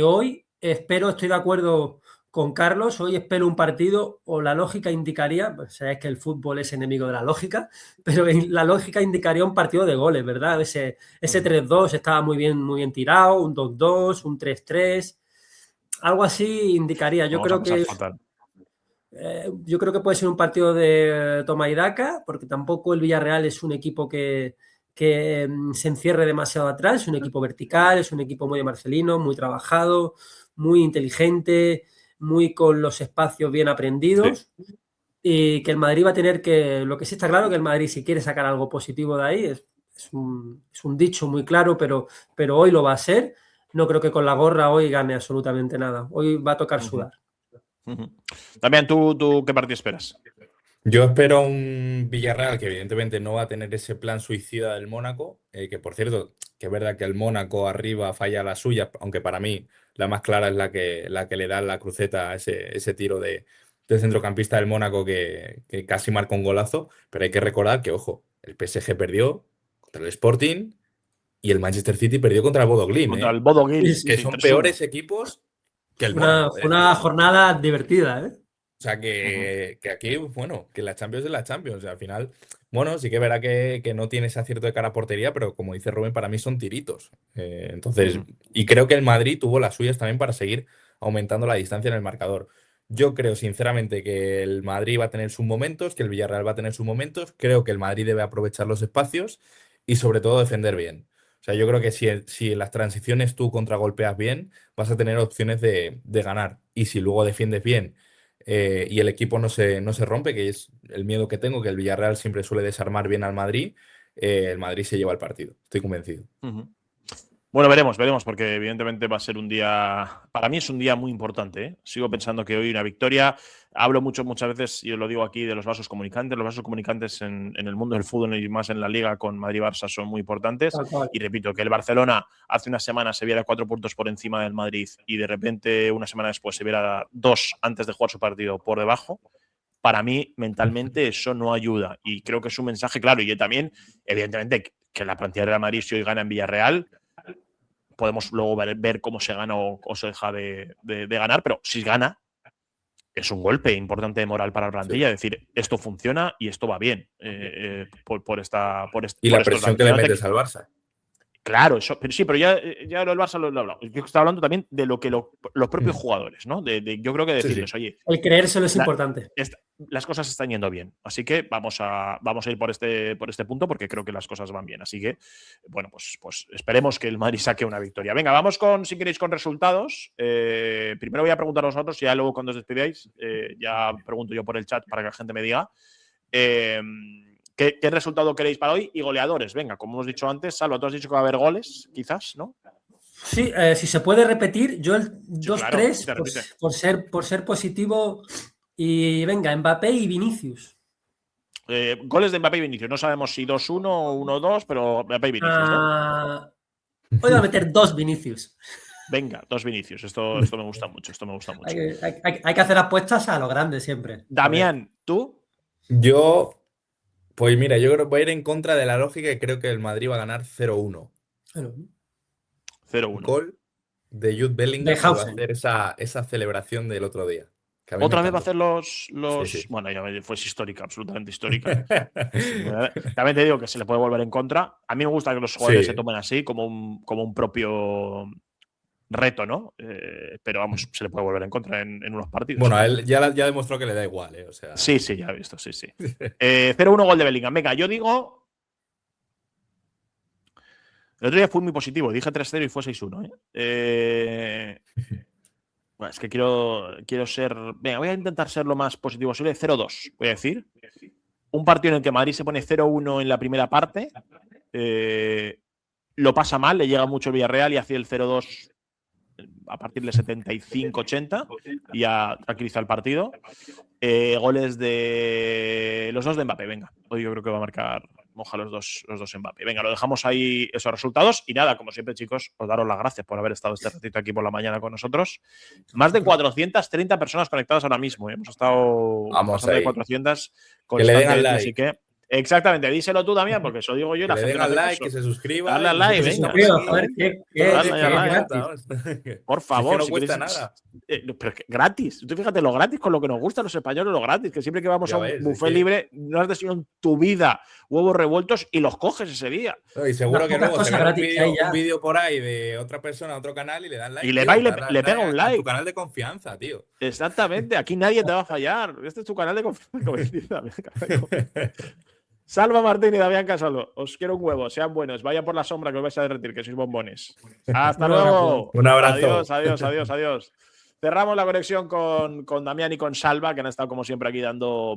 hoy estoy de acuerdo con Carlos, hoy espero un partido o la lógica indicaría, pues sabes que el fútbol es enemigo de la lógica, pero la lógica indicaría un partido de goles, ¿verdad? Ese 3-2 estaba muy bien tirado, un 2-2, un 3-3, algo así indicaría. Vamos a pasar fatal. Yo creo que puede ser un partido de toma y daca, porque tampoco el Villarreal es un equipo que se encierre demasiado atrás, es un equipo vertical, es un equipo muy de Marcelino, muy trabajado, muy inteligente, muy con los espacios bien aprendidos, sí. Y que el Madrid va a tener lo que sí está claro, que el Madrid si quiere sacar algo positivo de ahí, es un dicho muy claro, pero hoy lo va a ser. No creo que con la gorra hoy gane absolutamente nada, hoy va a tocar sudar. También, ¿tú qué partido esperas? Yo espero un Villarreal que evidentemente no va a tener ese plan suicida del Mónaco, que por cierto, que es verdad que el Mónaco arriba falla la suya, aunque para mí la más clara es la que le da la cruceta a ese tiro del centrocampista del Mónaco que casi marca un golazo, pero hay que recordar que, ojo, el PSG perdió contra el Sporting y el Manchester City perdió contra el Bodo Glimt, Contra el Bodo Glimt, que sí, son 3-1. peores equipos que el Mónaco. Fue una jornada divertida, ¿eh? O sea, que aquí, bueno, que la Champions es la Champions. O sea, al final, bueno, sí que verá que no tiene ese acierto de cara a portería, pero como dice Rubén, para mí son tiritos. Entonces, y creo que el Madrid tuvo las suyas también para seguir aumentando la distancia en el marcador. Yo creo, sinceramente, que el Madrid va a tener sus momentos, que el Villarreal va a tener sus momentos. Creo que el Madrid debe aprovechar los espacios y, sobre todo, defender bien. O sea, yo creo que si en las transiciones tú contragolpeas bien, vas a tener opciones de ganar. Y si luego defiendes bien y el equipo no se rompe, que es el miedo que tengo, que el Villarreal siempre suele desarmar bien al Madrid, el Madrid se lleva el partido. Estoy convencido. Bueno, veremos, porque evidentemente va a ser un día. Para mí es un día muy importante, ¿eh? Sigo pensando que hoy una victoria. Hablo muchas veces, y os lo digo aquí, de los vasos comunicantes. Los vasos comunicantes en el mundo del fútbol y más en la liga con Madrid-Barça son muy importantes. Tal cual. Y repito, que el Barcelona hace una semana se viera 4 puntos por encima del Madrid y de repente una semana después se viera 2 antes de jugar su partido por debajo. Para mí, mentalmente, eso no ayuda. Y creo que es un mensaje claro. Y yo también, evidentemente, que la plantilla de Real Madrid, si hoy gana en Villarreal, podemos luego ver cómo se gana o se deja de ganar, pero si gana, es un golpe importante de moral para la plantilla. Sí. Es decir, esto funciona y esto va bien por esta. Y la presión que le metes al Barça. Claro, eso, pero sí, pero ya lo del Barça lo he hablado. Yo estaba hablando también de lo que los propios jugadores, ¿no? Yo creo que decirles, oye, El creérselo es importante. las cosas están yendo bien. Así que vamos a ir por este punto porque creo que las cosas van bien. Así que, bueno, pues esperemos que el Madrid saque una victoria. Venga, vamos si queréis, con resultados. Primero voy a preguntar a vosotros y ya luego cuando os despidáis, ya pregunto yo por el chat para que la gente me diga. ¿Qué resultado queréis para hoy? Y goleadores. Venga, como hemos dicho antes, Salva, tú has dicho que va a haber goles, quizás, ¿no? Sí, si se puede repetir, yo el 2-3, sí, claro, por ser positivo. Y venga, Mbappé y Vinicius. Goles de Mbappé y Vinicius. No sabemos si 2-1 o 1-2, pero Mbappé y Vinicius, ¿no? Voy a meter 2 Vinicius. Venga, 2 Vinicius. Esto me gusta mucho. Hay que hacer apuestas a lo grande siempre. Damián, ¿tú? Yo, pues mira, yo creo que voy a ir en contra de la lógica y creo que el Madrid va a ganar 0-1. 0-1. Gol de Jude Bellingham que va a hacer esa celebración del otro día. ¿Otra vez va a hacer los... Sí. Bueno, ya fue histórica, absolutamente histórica. También te digo que se le puede volver en contra. A mí me gusta que los jugadores se tomen así, como un propio reto, ¿no? Pero vamos, se le puede volver en contra en unos partidos. Bueno, a él ya demostró que le da igual, ¿eh? O sea... Sí, ya he visto, sí. 0-1 gol de Bellingham. Venga, yo digo... El otro día fue muy positivo. Dije 3-0 y fue 6-1, ¿eh? Bueno, es que quiero ser... Venga, voy a intentar ser lo más positivo posible. 0-2, voy a decir. Un partido en el que Madrid se pone 0-1 en la primera parte. Lo pasa mal, le llega mucho el Villarreal y hace el 0-2 a partir del 75-80 y ya tranquiliza el partido. Goles de los 2 de Mbappé, venga. Hoy yo creo que va a marcar Moja los dos Mbappé. Venga, lo dejamos ahí, esos resultados. Y nada, como siempre, chicos, os daros las gracias por haber estado este ratito aquí por la mañana con nosotros. Más de 430 personas conectadas ahora mismo. Hemos estado más de 400 que le den al like. Así que exactamente, díselo tú también, porque eso digo yo y la gente. Que le den al like, que se suscriba. Dale al like, venga. Por favor, no cuesta nada. Pero es gratis. Tú fíjate lo gratis con lo que nos gusta a los españoles, lo gratis, que siempre que vamos a un buffet libre, no has decidido en tu vida huevos revueltos y los coges ese día. Y seguro que luego se ve un vídeo por ahí de otra persona a otro canal y le dan like. Y le pega un like. Tu canal de confianza, tío. Exactamente, aquí nadie te va a fallar. Este es tu canal de confianza. Salva Martín y Damián Casalo. Os quiero un huevo, sean buenos. Vayan por la sombra que os vais a derretir, que sois bombones. Hasta luego. Un abrazo. Adiós. Cerramos la conexión con Damián y con Salva, que han estado como siempre aquí dando